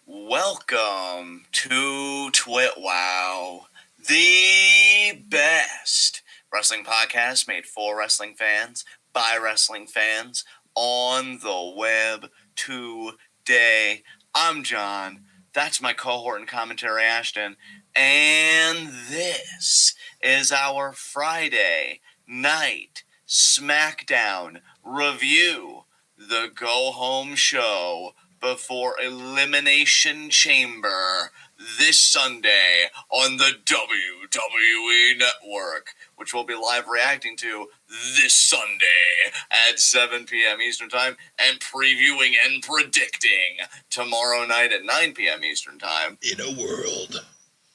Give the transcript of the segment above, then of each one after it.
Welcome to TWitWoW, the best wrestling podcast made for wrestling fans, by wrestling fans, on the web today. I'm John, that's my cohort and commentary Ashton, and this is our Friday night Smackdown review, the go-home show before Elimination Chamber this Sunday on the WWE Network, which we'll be live reacting to this Sunday at 7 p.m. Eastern Time and previewing and predicting tomorrow night at 9 p.m. Eastern Time. In a world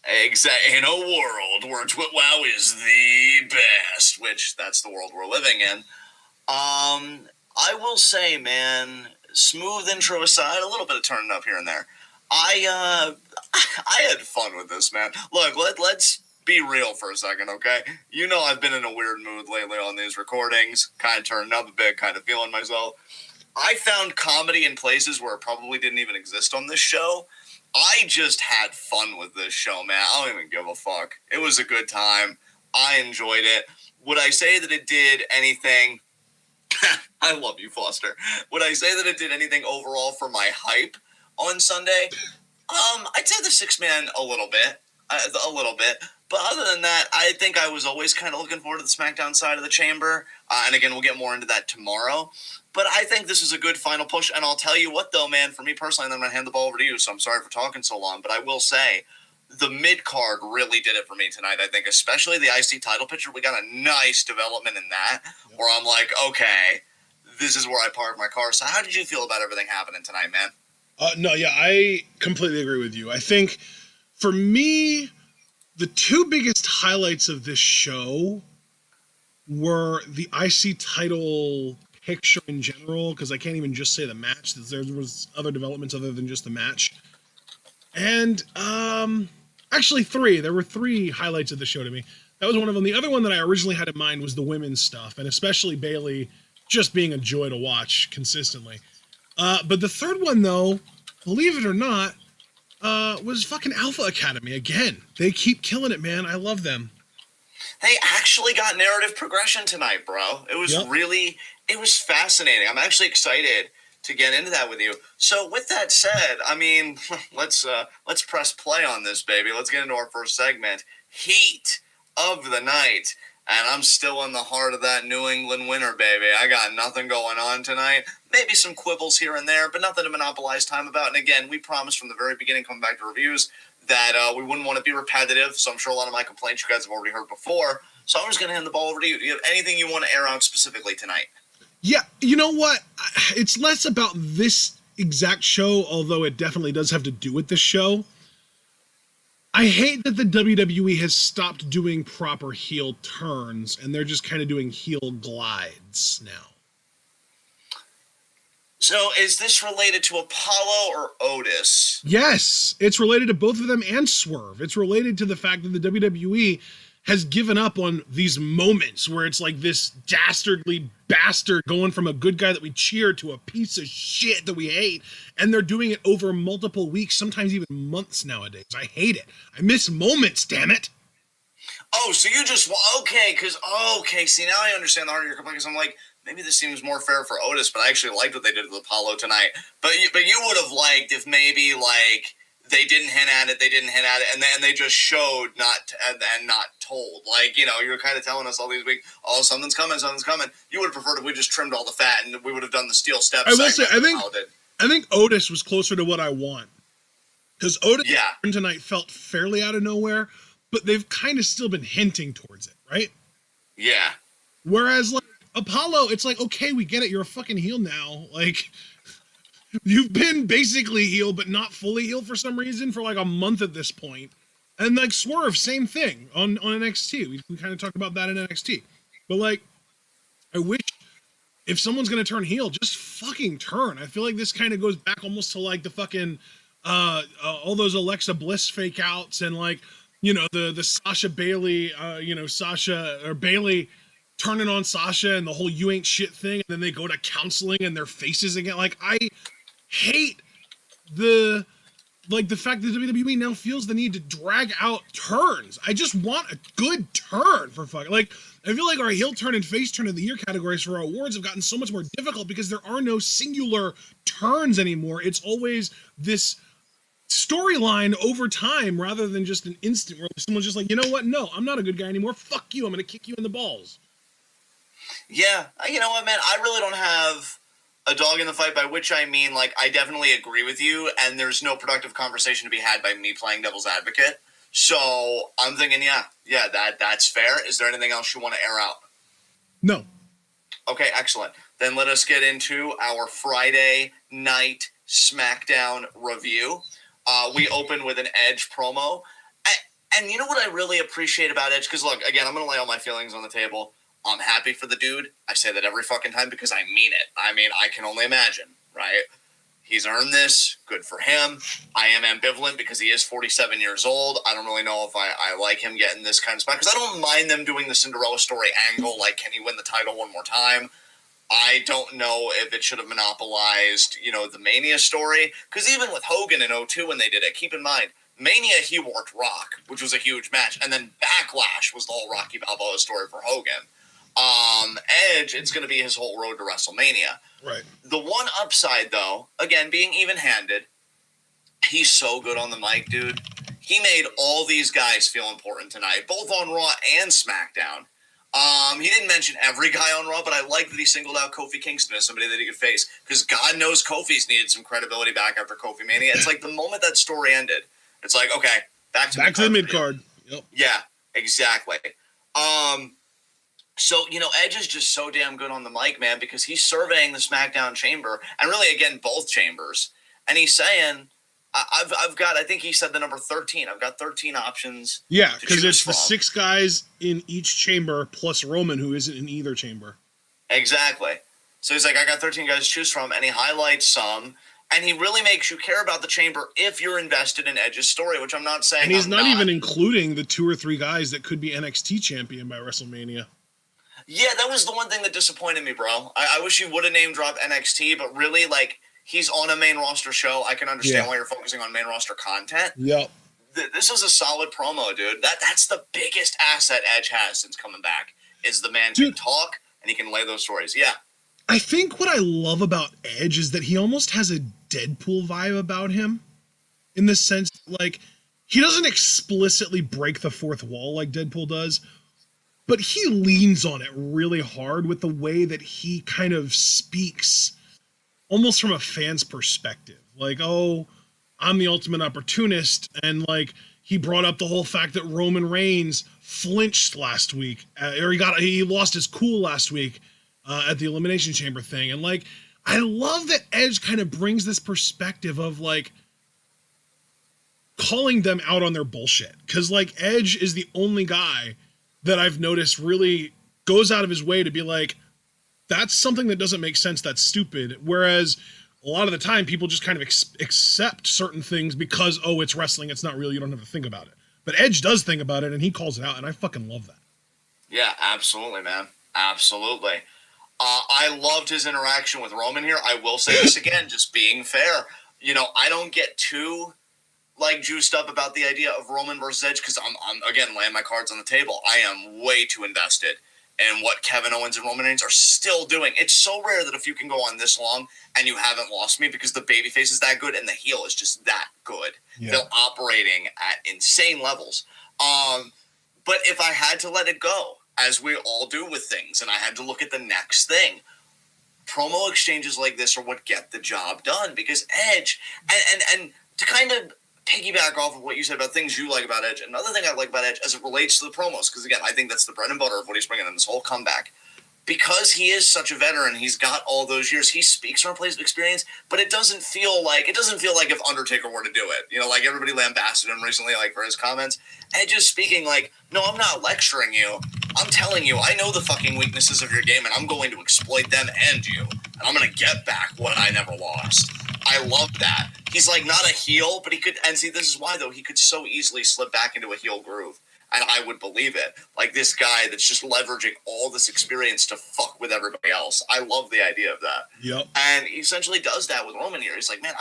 where TWitWoW is the best, which that's the world we're living in. I will say, man, smooth intro aside, a little bit of turning up here and there. I had fun with this, man. Look, let's be real for a second, okay? You know I've been in a weird mood lately on these recordings, kind of turning up a bit, kind of feeling myself. I found comedy in places where it probably didn't even exist on this show. I just had fun with this show, man. I don't even give a fuck. It was a good time. I enjoyed it. Would I say that it did anything... I love you, Foster. Would I say that it did anything overall for my hype on Sunday? I'd say the six-man a little bit. But other than that, I think I was always kind of looking forward to the SmackDown side of the chamber. And again, we'll get more into that tomorrow. But I think this is a good final push. And I'll tell you what, though, man, for me personally, and I'm going to hand the ball over to you, so I'm sorry for talking so long, but I will say the mid-card really did it for me tonight, I think, especially the IC title picture. We got a nice development in that, where I'm like, okay, this is where I park my car. So how did you feel about everything happening tonight, man? I completely agree with you. I think, for me, the two biggest highlights of this show were the IC title picture in general, because I can't even just say the match. There was other developments other than just the match. And, actually three. There were three highlights of the show to me. That was one of them. The other one that I originally had in mind was the women's stuff, and especially Bayley just being a joy to watch consistently. But the third one, though, believe it or not, was fucking Alpha Academy again. They keep killing it, man. I love them. They actually got narrative progression tonight, bro. It was it was fascinating. I'm actually excited to get into that with you. So with that said, I mean, let's press play on this, baby. Let's get into our first segment, Heat of the Night. And I'm still in the heart of that New England winter, baby. I got nothing going on tonight. Maybe some quibbles here and there, but nothing to monopolize time about. And again, we promised from the very beginning, coming back to reviews, that we wouldn't want to be repetitive. So I'm sure a lot of my complaints you guys have already heard before. So I'm just going to hand the ball over to you. Do you have anything you want to air out specifically tonight? Yeah, you know what? It's less about this exact show, although it definitely does have to do with this show. I hate that the WWE has stopped doing proper heel turns, and they're just kind of doing heel glides now. So is this related to Apollo or Otis? Yes, it's related to both of them and Swerve. It's related to the fact that the WWE has given up on these moments where it's like this dastardly bastard going from a good guy that we cheer to a piece of shit that we hate, and they're doing it over multiple weeks, sometimes even months nowadays. I hate it. I miss moments, damn it. Oh, so you just, see, now I understand the heart of your complaint, because I'm like, maybe this seems more fair for Otis, but I actually liked what they did with Apollo tonight. But you would have liked if maybe, like, they didn't hint at it, and they just showed and not told. Like, you know, you were kind of telling us all these weeks, oh, something's coming. You would have preferred if we just trimmed all the fat and we would have done the steel steps. I will say, I think Otis was closer to what I want. Because Otis tonight felt fairly out of nowhere, but they've kind of still been hinting towards it, right? Yeah. Whereas, like, Apollo, it's like, okay, we get it, you're a fucking heel now. Like, you've been basically heel, but not fully heel for some reason for like a month at this point. And like Swerve, same thing on NXT. We kind of talked about that in NXT. But like, I wish if someone's going to turn heel, just fucking turn. I feel like this kind of goes back almost to like the fucking, all those Alexa Bliss fake outs and like, you know, the Sasha Bayley, Bayley turning on Sasha and the whole you ain't shit thing. And then they go to counseling and their faces again. Like, I hate the like the fact that WWE now feels the need to drag out turns. I just want a good turn for fucking, like, I feel like our heel turn and face turn of the year categories for our awards have gotten so much more difficult because there are no singular turns anymore. It's always this storyline over time rather than just an instant where someone's just like, you know what? No, I'm not a good guy anymore. Fuck you. I'm going to kick you in the balls. Yeah, you know what, man? I really don't have a dog in the fight, by which I mean, like, I definitely agree with you, and there's no productive conversation to be had by me playing devil's advocate. So I'm thinking, yeah, that's fair. Is there anything else you want to air out? No. Okay, excellent. Then let us get into our Friday night Smackdown review. We open with an Edge promo. And you know what I really appreciate about Edge? Because, look, again, I'm going to lay all my feelings on the table. I'm happy for the dude. I say that every fucking time because I mean it. I mean, I can only imagine, right? He's earned this. Good for him. I am ambivalent because he is 47 years old. I don't really know if I like him getting this kind of spot because I don't mind them doing the Cinderella story angle. Like, can he win the title one more time? I don't know if it should have monopolized, the Mania story. Because even with Hogan in 2002 when they did it, keep in mind, Mania, he worked Rock, which was a huge match. And then Backlash was the whole Rocky Balboa story for Hogan. Edge, it's going to be his whole road to WrestleMania. Right. The one upside, though, again, being even-handed, he's so good on the mic, dude. He made all these guys feel important tonight, both on Raw and SmackDown. He didn't mention every guy on Raw, but I like that he singled out Kofi Kingston as somebody that he could face, because God knows Kofi's needed some credibility back after Kofi Mania. It's like the moment that story ended, it's like, okay, back to the mid-card. Yep. Yeah, exactly. So, Edge is just so damn good on the mic, man, because he's surveying the SmackDown chamber, and really, again, both chambers, and he's saying, I've got, I think he said the number 13. I've got 13 options. Yeah, because it's the 6 guys in each chamber plus Roman, who isn't in either chamber. Exactly. So he's like, I got 13 guys to choose from, and he highlights some, and he really makes you care about the chamber if you're invested in Edge's story, which I'm not saying. And he's not even including the 2 or 3 guys that could be NXT champion by WrestleMania. Yeah, that was the one thing that disappointed me, bro. I wish you would have name dropped NXT, but really, like, he's on a main roster show. I can understand why you're focusing on main roster content. Yep. This is a solid promo, dude. That's the biggest asset Edge has since coming back, is the man can talk and he can lay those stories. Yeah. I think what I love about Edge is that he almost has a Deadpool vibe about him, in the sense, like, he doesn't explicitly break the fourth wall like Deadpool does, but he leans on it really hard with the way that he kind of speaks almost from a fan's perspective. Like, oh, I'm the ultimate opportunist. And, like, he brought up the whole fact that Roman Reigns flinched last week, or he lost his cool last week at the Elimination Chamber thing. And, like, I love that Edge kind of brings this perspective of, like, calling them out on their bullshit. Because, like, Edge is the only guy that I've noticed really goes out of his way to be like, that's something that doesn't make sense, that's stupid. Whereas a lot of the time people just kind of accept certain things because, oh, it's wrestling, it's not real, you don't have to think about it. But Edge does think about it and he calls it out, and I fucking love that. Yeah, absolutely, man. Absolutely. I loved his interaction with Roman here. I will say this again, just being fair. I don't get too juiced up about the idea of Roman versus Edge because I'm again laying my cards on the table. I am way too invested in what Kevin Owens and Roman Reigns are still doing. It's so rare that if you can go on this long and you haven't lost me, because the babyface is that good and the heel is just that good. Yeah. They're operating at insane levels. But if I had to let it go, as we all do with things, and I had to look at the next thing, promo exchanges like this are what get the job done, because Edge, and to kind of piggyback off of what you said about things you like about Edge, another thing I like about Edge as it relates to the promos, because again, I think that's the bread and butter of what he's bringing in this whole comeback. Because he is such a veteran, he's got all those years, he speaks from a place of experience, but it doesn't feel like if Undertaker were to do it. Like everybody lambasted him recently, like for his comments. Edge is speaking like, no, I'm not lecturing you. I'm telling you, I know the fucking weaknesses of your game, and I'm going to exploit them and you. And I'm going to get back what I never lost. I love that. He's like not a heel, but he could, and see, this is why though, he could so easily slip back into a heel groove. And I would believe it. Like this guy that's just leveraging all this experience to fuck with everybody else. I love the idea of that. Yep. And he essentially does that with Roman here. He's like, man,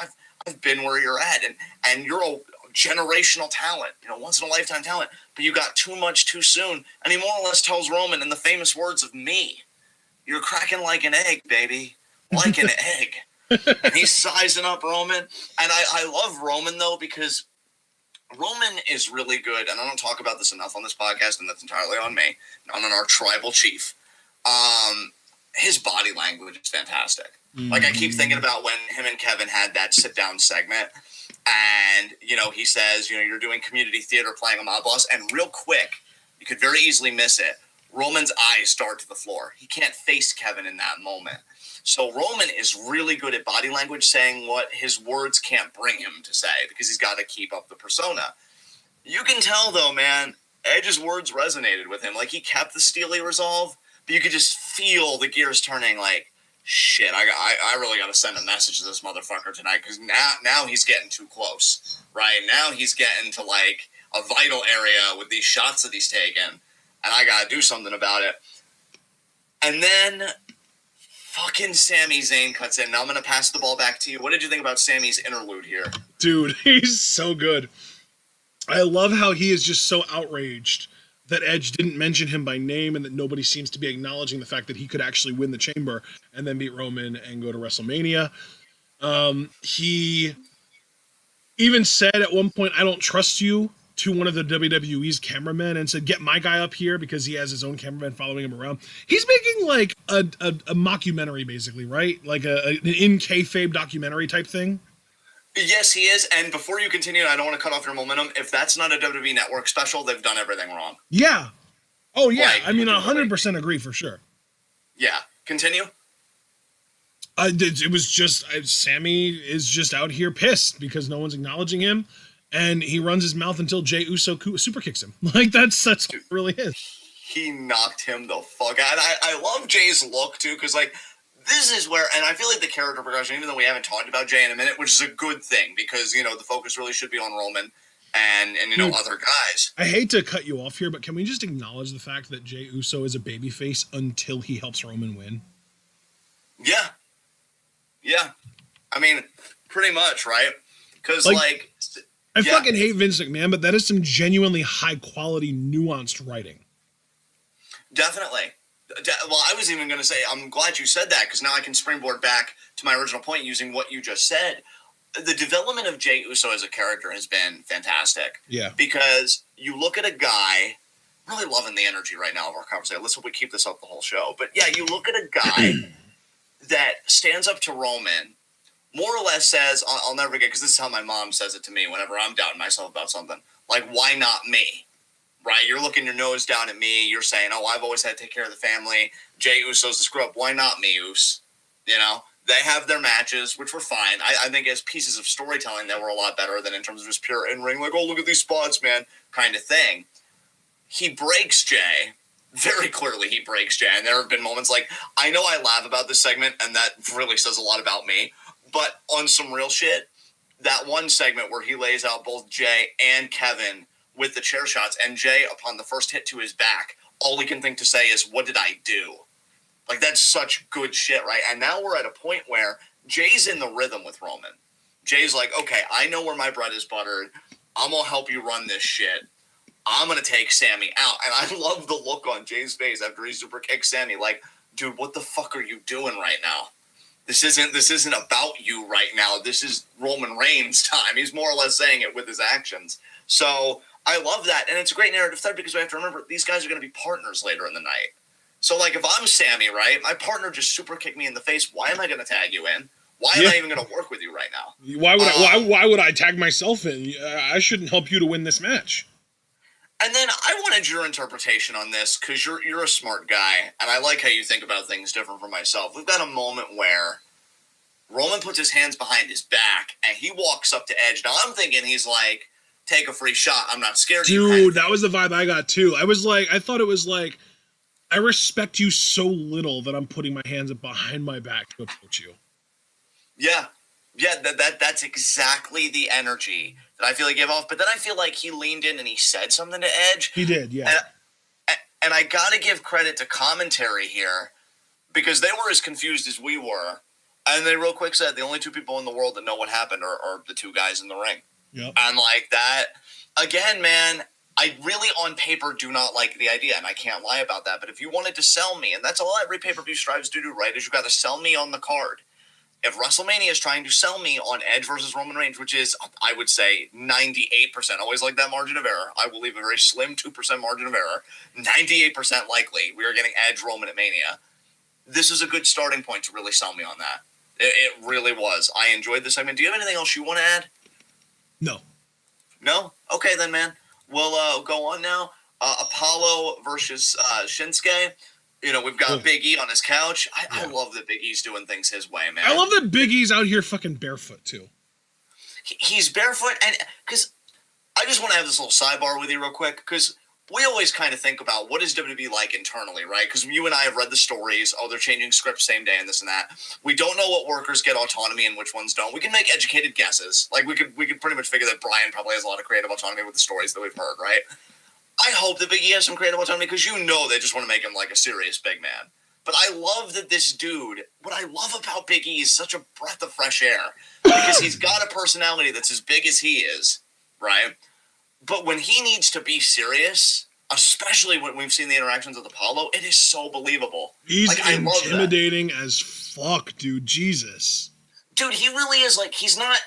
I've been where you're at, and you're a generational talent, once in a lifetime talent, but you got too much too soon. And he more or less tells Roman in the famous words of me, you're cracking like an egg, baby. Like an egg. And he's sizing up Roman. And I love Roman, though, because Roman is really good, and I don't talk about this enough on this podcast, and that's entirely on me, not on our tribal chief. His body language is fantastic. Mm-hmm. Like, I keep thinking about when him and Kevin had that sit-down segment, and, he says, you're doing community theater playing a mob boss, and real quick, you could very easily miss it, Roman's eyes dart to the floor. He can't face Kevin in that moment. So Roman is really good at body language, saying what his words can't bring him to say because he's got to keep up the persona. You can tell, though, man, Edge's words resonated with him. Like, he kept the steely resolve, but you could just feel the gears turning like, shit, I really got to send a message to this motherfucker tonight because now he's getting too close, right? Now he's getting to, like, a vital area with these shots that he's taking, and I got to do something about it. And then fucking Sami Zayn cuts in. Now I'm going to pass the ball back to you. What did you think about Sami's interlude here? Dude, he's so good. I love how he is just so outraged that Edge didn't mention him by name and that nobody seems to be acknowledging the fact that he could actually win the Chamber and then beat Roman and go to WrestleMania. He even said at one point, I don't trust you, to one of the WWE's cameramen and said, get my guy up here because he has his own cameraman following him around. He's making like a mockumentary, basically, right? Like an in kayfabe documentary type thing. Yes, he is. And before you continue, I don't want to cut off your momentum. If that's not a WWE Network special, they've done everything wrong. Yeah. Oh, yeah. Like, I mean, 100% agree for sure. Yeah. Continue. It was just, Sami is just out here pissed because no one's acknowledging him. And he runs his mouth until Jey Uso super kicks him. Like, that's what it really is. He knocked him the fuck out. I love Jay's look, too, because, like, this is where, and I feel like the character progression, even though we haven't talked about Jey in a minute, which is a good thing, because, the focus really should be on Roman and other guys. I hate to cut you off here, but can we just acknowledge the fact that Jey Uso is a babyface until he helps Roman win? Yeah. Yeah. I mean, pretty much, right? Because, I fucking hate Vince McMahon, but that is some genuinely high-quality, nuanced writing. Definitely. Well, I was even going to say, I'm glad you said that, because now I can springboard back to my original point using what you just said. The development of Jey Uso as a character has been fantastic. Yeah. Because you look at a guy, really loving the energy right now of our conversation. Let's hope we keep this up the whole show. But yeah, you look at a guy that stands up to Roman, more or less says, I'll never forget, because this is how my mom says it to me whenever I'm doubting myself about something. Like, why not me? Right? You're looking your nose down at me. You're saying, oh, I've always had to take care of the family. Jey Uso's the screw up. Why not me, Us? They have their matches, which were fine. I think as pieces of storytelling, they were a lot better than in terms of just pure in-ring, like, oh, look at these spots, man, kind of thing. He breaks Jey. Very clearly he breaks Jey. And there have been moments like, I know I laugh about this segment, and that really says a lot about me. But on some real shit, that one segment where he lays out both Jey and Kevin with the chair shots, and Jey, upon the first hit to his back, all he can think to say is, what did I do? Like, that's such good shit, right? And now we're at a point where Jay's in the rhythm with Roman. Jay's like, okay, I know where my bread is buttered. I'm going to help you run this shit. I'm going to take Sami out. And I love the look on Jay's face after he super kicks Sami. Like, dude, what the fuck are you doing right now? This isn't about you right now. This is Roman Reigns' time. He's more or less saying it with his actions. So I love that. And it's a great narrative thread because we have to remember these guys are going to be partners later in the night. So, like, if I'm Sami, right, my partner just super kicked me in the face. Why am I going to tag you in? Why am I even going to work with you right now? Why would I tag myself in? I shouldn't help you to win this match. And then I wanted your interpretation on this because you're a smart guy, and I like how you think about things different from myself. We've got a moment where Roman puts his hands behind his back, and he walks up to Edge. Now, I'm thinking he's like, take a free shot. I'm not scared of you. Dude, that was the vibe I got, too. I thought it was like, I respect you so little that I'm putting my hands up behind my back to approach you. Yeah. Yeah, that's exactly the energy that I feel he gave off. But then I feel like he leaned in and he said something to Edge. He did, yeah. And I got to give credit to commentary here because they were as confused as we were. And they real quick said the only two people in the world that know what happened are the two guys in the ring. Yep. And like that, again, man, I really on paper do not like the idea, and I can't lie about that. But if you wanted to sell me, and that's all every pay-per-view strives to do, right, is you got to sell me on the card. If WrestleMania is trying to sell me on Edge versus Roman Reigns, which is, I would say, 98%, always like that margin of error, I will leave a very slim 2% margin of error, 98% likely we are getting Edge Roman at Mania. This is a good starting point to really sell me on that. It really was. I enjoyed the segment. Do you have anything else you want to add? No. No? Okay then, man. We'll go on now. Apollo versus Shinsuke. You know, we've got Big E on his couch. I love that Big E's doing things his way, man. I love that Big E's out here fucking barefoot, too. He's barefoot, and because I just want to have this little sidebar with you real quick, because we always kind of think about what is WWE like internally, right? Because you and I have read the stories. Oh, they're changing scripts same day and this and that. We don't know what workers get autonomy and which ones don't. We can make educated guesses. Like we could pretty much figure that Brian probably has a lot of creative autonomy with the stories that we've heard, right? I hope that Big E has some creative autonomy because you know they just want to make him like a serious big man. But I love that this dude, what I love about Big E is such a breath of fresh air because he's got a personality that's as big as he is, right? But when he needs to be serious, especially when we've seen the interactions with Apollo, it is so believable. He's like, intimidating as fuck, dude. Jesus. Dude, he really is like, he's not,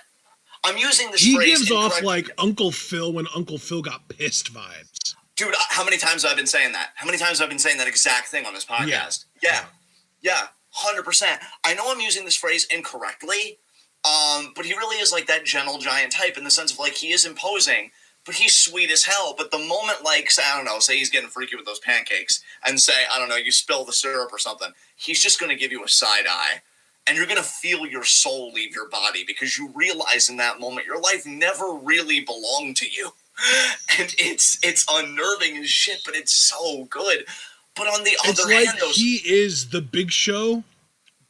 I'm using this phrase. He gives off like Uncle Phil when Uncle Phil got pissed vibes. Dude, how many times have I been saying that? How many times have I been saying that exact thing on this podcast? Yeah, 100%. I know I'm using this phrase incorrectly, but he really is like that gentle giant type in the sense of like he is imposing, but he's sweet as hell. But the moment, like, say, I don't know, say he's getting freaky with those pancakes and say, I don't know, you spill the syrup or something, he's just going to give you a side eye. And you're going to feel your soul leave your body because you realize in that moment your life never really belonged to you. And it's unnerving as shit, but it's so good. But on the other hand, he is the Big Show,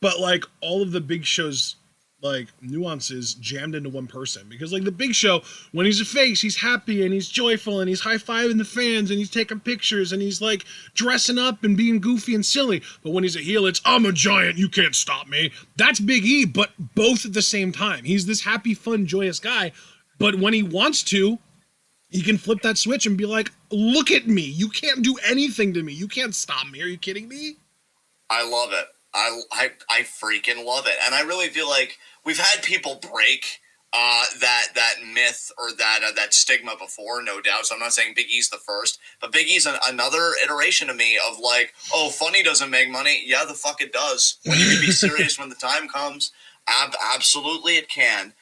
but like all of the Big Show's like nuances jammed into one person. Because like the Big Show, when he's a face, he's happy and he's joyful and he's high-fiving the fans and he's taking pictures and he's like dressing up and being goofy and silly. But when he's a heel, it's I'm a giant, you can't stop me. That's Big E, but both at the same time. He's this happy, fun, joyous guy. But when he wants to, he can flip that switch and be like, look at me. You can't do anything to me. You can't stop me. Are you kidding me? I love it. I freaking love it. And I really feel like we've had people break that myth or that stigma before, no doubt. So I'm not saying Big E's the first, but Big E's another iteration of me of like, oh, funny doesn't make money. Yeah, the fuck it does. When you can be serious when the time comes, absolutely it can.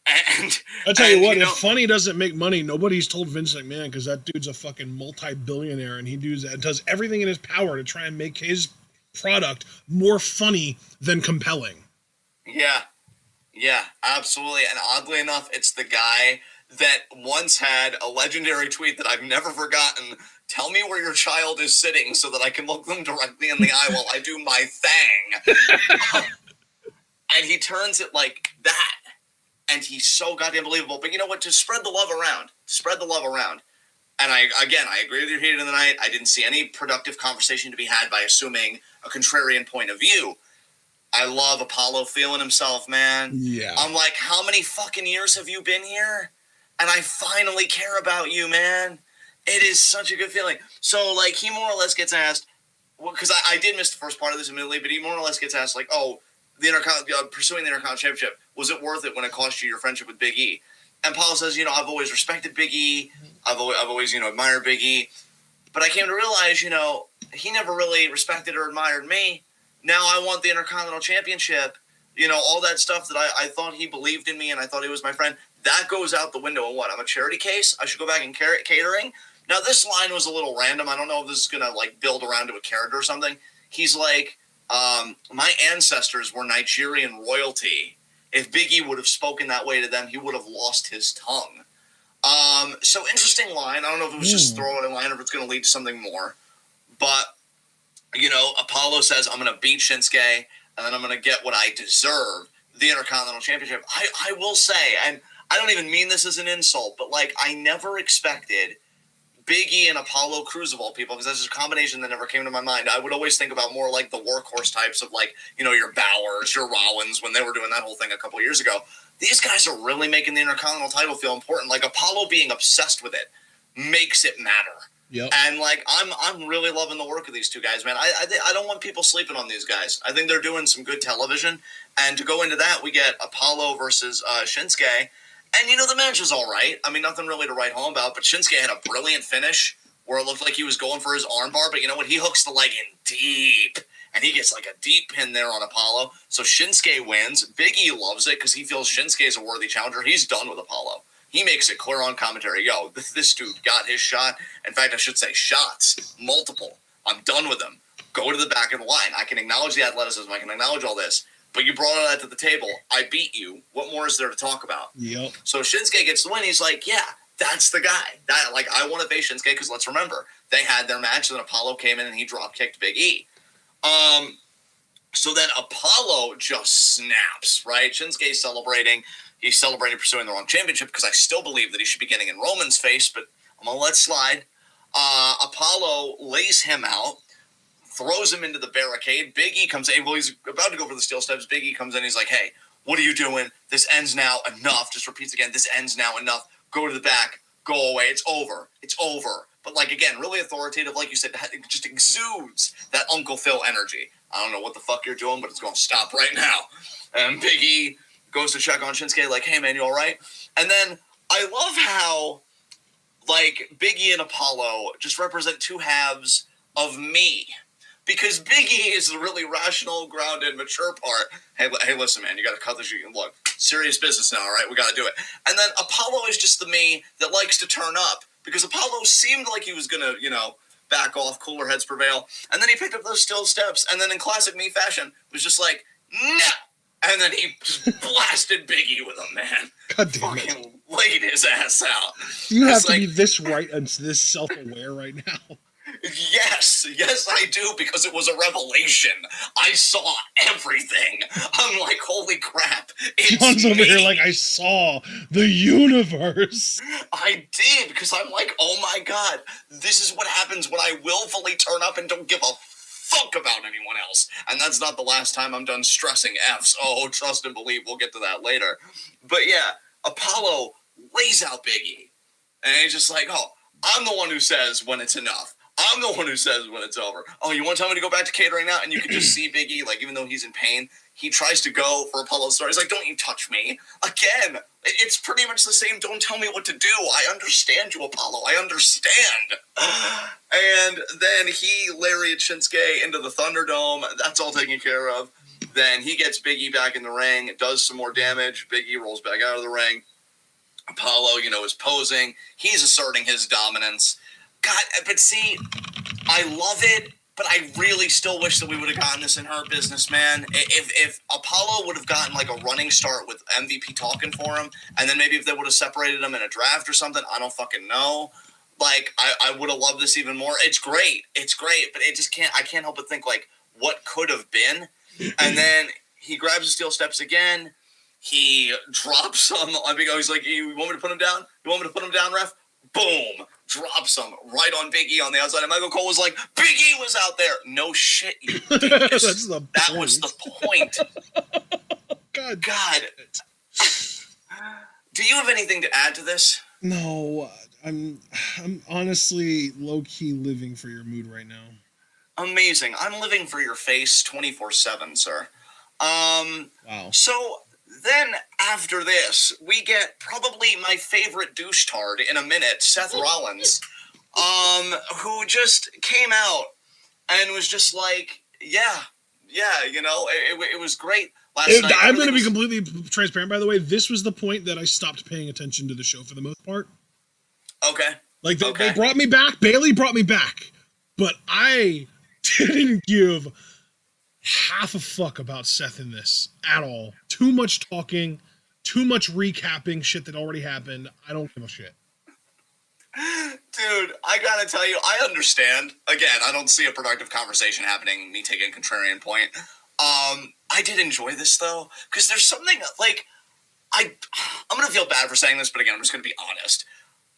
And I'll tell you what, if funny doesn't make money, nobody's told Vince McMahon because that dude's a fucking multi-billionaire and he does everything in his power to try and make his product more funny than compelling. Yeah, absolutely. And oddly enough, it's the guy that once had a legendary tweet that I've never forgotten. Tell me where your child is sitting so that I can look them directly in the eye while I do my thing. And he turns it like that. And he's so goddamn believable. But you know what? To spread the love around. And I agree with your heat of the night. I didn't see any productive conversation to be had by assuming a contrarian point of view. I love Apollo feeling himself, man. Yeah. I'm like, how many fucking years have you been here? And I finally care about you, man. It is such a good feeling. So, like, he more or less gets asked, because I did miss the first part of this admittedly, but he more or less gets asked, like, oh, pursuing the Intercontinental Championship, was it worth it when it cost you your friendship with Big E? And Paul says, you know, I've always respected Big E. I've always, you know, admired Big E. But I came to realize, you know, he never really respected or admired me. Now I want the Intercontinental Championship. You know, all that stuff that I thought he believed in me and I thought he was my friend, that goes out the window. And what? I'm a charity case? I should go back and catering? Now, this line was a little random. I don't know if this is going to, like, build around to a character or something. He's like, my ancestors were Nigerian royalty. If Big E would have spoken that way to them, he would have lost his tongue. So interesting line. I don't know if it was just throwing a line or if it's going to lead to something more. But, you know, Apollo says, I'm going to beat Shinsuke, and then I'm going to get what I deserve. the Intercontinental Championship. I will say, and I don't even mean this as an insult, but like I never expected Big E and Apollo Crews of all people, because that's just a combination that never came to my mind. I would always think about more like the workhorse types of like, you know, your Bowers, your Rollins, when they were doing that whole thing a couple years ago. These guys are really making the Intercontinental title feel important. Like Apollo being obsessed with it makes it matter. Yep. And like I'm really loving the work of these two guys, man. I don't want people sleeping on these guys. I think they're doing some good television. And to go into that, we get Apollo versus Shinsuke. And, you know, the match is all right. I mean, nothing really to write home about, but Shinsuke had a brilliant finish where it looked like he was going for his armbar, but you know what? He hooks the leg in deep, and he gets like a deep pin there on Apollo. So Shinsuke wins. Big E loves it because he feels Shinsuke is a worthy challenger. He's done with Apollo. He makes it clear on commentary, yo, this dude got his shot. In fact, I should say shots, multiple. I'm done with him. Go to the back of the line. I can acknowledge the athleticism. I can acknowledge all this. But you brought that to the table. I beat you. What more is there to talk about? Yep. So Shinsuke gets the win. He's like, yeah, that's the guy. That like I want to face Shinsuke because let's remember they had their match and then Apollo came in and he drop kicked Big E. So then Apollo just snaps, right? Shinsuke's celebrating. He's celebrating pursuing the wrong championship because I still believe that he should be getting in Roman's face, but I'm gonna let slide. Apollo lays him out. Throws him into the barricade. Big E comes in. Well, he's about to go for the steel steps. Big E comes in. He's like, hey, what are you doing? This ends now. Enough. Just repeats again. This ends now. Enough. Go to the back. Go away. It's over. It's over. But, like, again, really authoritative. Like you said, it just exudes that Uncle Phil energy. I don't know what the fuck you're doing, but it's going to stop right now. And Big E goes to check on Shinsuke like, hey, man, you all right? And then I love how, like, Big E and Apollo just represent two halves of me. Because Big E is the really rational, grounded, mature part. Hey, listen, man, you got to cut this. Look, serious business now, all right? We got to do it. And then Apollo is just the me that likes to turn up. Because Apollo seemed like he was going to, you know, back off, cooler heads prevail. And then he picked up those steel steps. And then in classic me fashion, was just like, no. And then he just blasted Big E with him, man. God damn Fucking it. laid his ass out. You have to be this right and this self-aware right now. Yes, I do, because it was a revelation. I saw everything. I'm like, holy crap, it's John's over me. here like, I saw the universe. I did, because I'm like, oh my god, this is what happens when I willfully turn up and don't give a fuck about anyone else. And that's not the last time I'm done stressing F's. Oh, trust and believe, we'll get to that later. But yeah, Apollo lays out Big E. And he's just like, oh, I'm the one who says when it's enough. I'm the one who says when it's over. Oh, you want to tell me to go back to catering now? And you can just see Big E, like, even though he's in pain, he tries to go for Apollo's story. He's like, don't you touch me. Again, it's pretty much the same, don't tell me what to do. I understand you, Apollo. I understand. And then he lariat Shinsuke into the Thunderdome. That's all taken care of. Then he gets Big E back in the ring, does some more damage. Big E rolls back out of the ring. Apollo, you know, is posing. He's asserting his dominance. God, but see, I love it, but I really still wish that we would have gotten this in Hurt Business, man. If Apollo would have gotten like a running start with MVP talking for him, and then maybe if they would have separated him in a draft or something, I don't fucking know. Like, I would have loved this even more. It's great, but it just I can't help but think, like, what could have been? And then he grabs the steel steps again. He drops him. He's like, you want me to put him down? You want me to put him down, ref? Boom. Drops him right on Big E on the outside. And Michael Cole was like, Big E was out there. No shit, you dingus. That was the point. God. Do you have anything to add to this? No, I'm honestly low-key living for your mood right now. Amazing. I'm living for your face 24/7, sir. Wow. So then after this, we get probably my favorite douche-tard in a minute, Seth Rollins, who just came out and was just like, yeah, you know, it was great last night. I'm going to be completely transparent, by the way. This was the point that I stopped paying attention to the show for the most part. Okay. Like, they brought me back. Bailey brought me back. But I didn't give half a fuck about Seth in this at all. Too much talking, too much recapping shit that already happened. I don't give a shit. Dude, I gotta tell you, I understand. Again, I don't see a productive conversation happening, me taking a contrarian point. I did enjoy this though, because there's something like I'm gonna feel bad for saying this, but again, I'm just gonna be honest.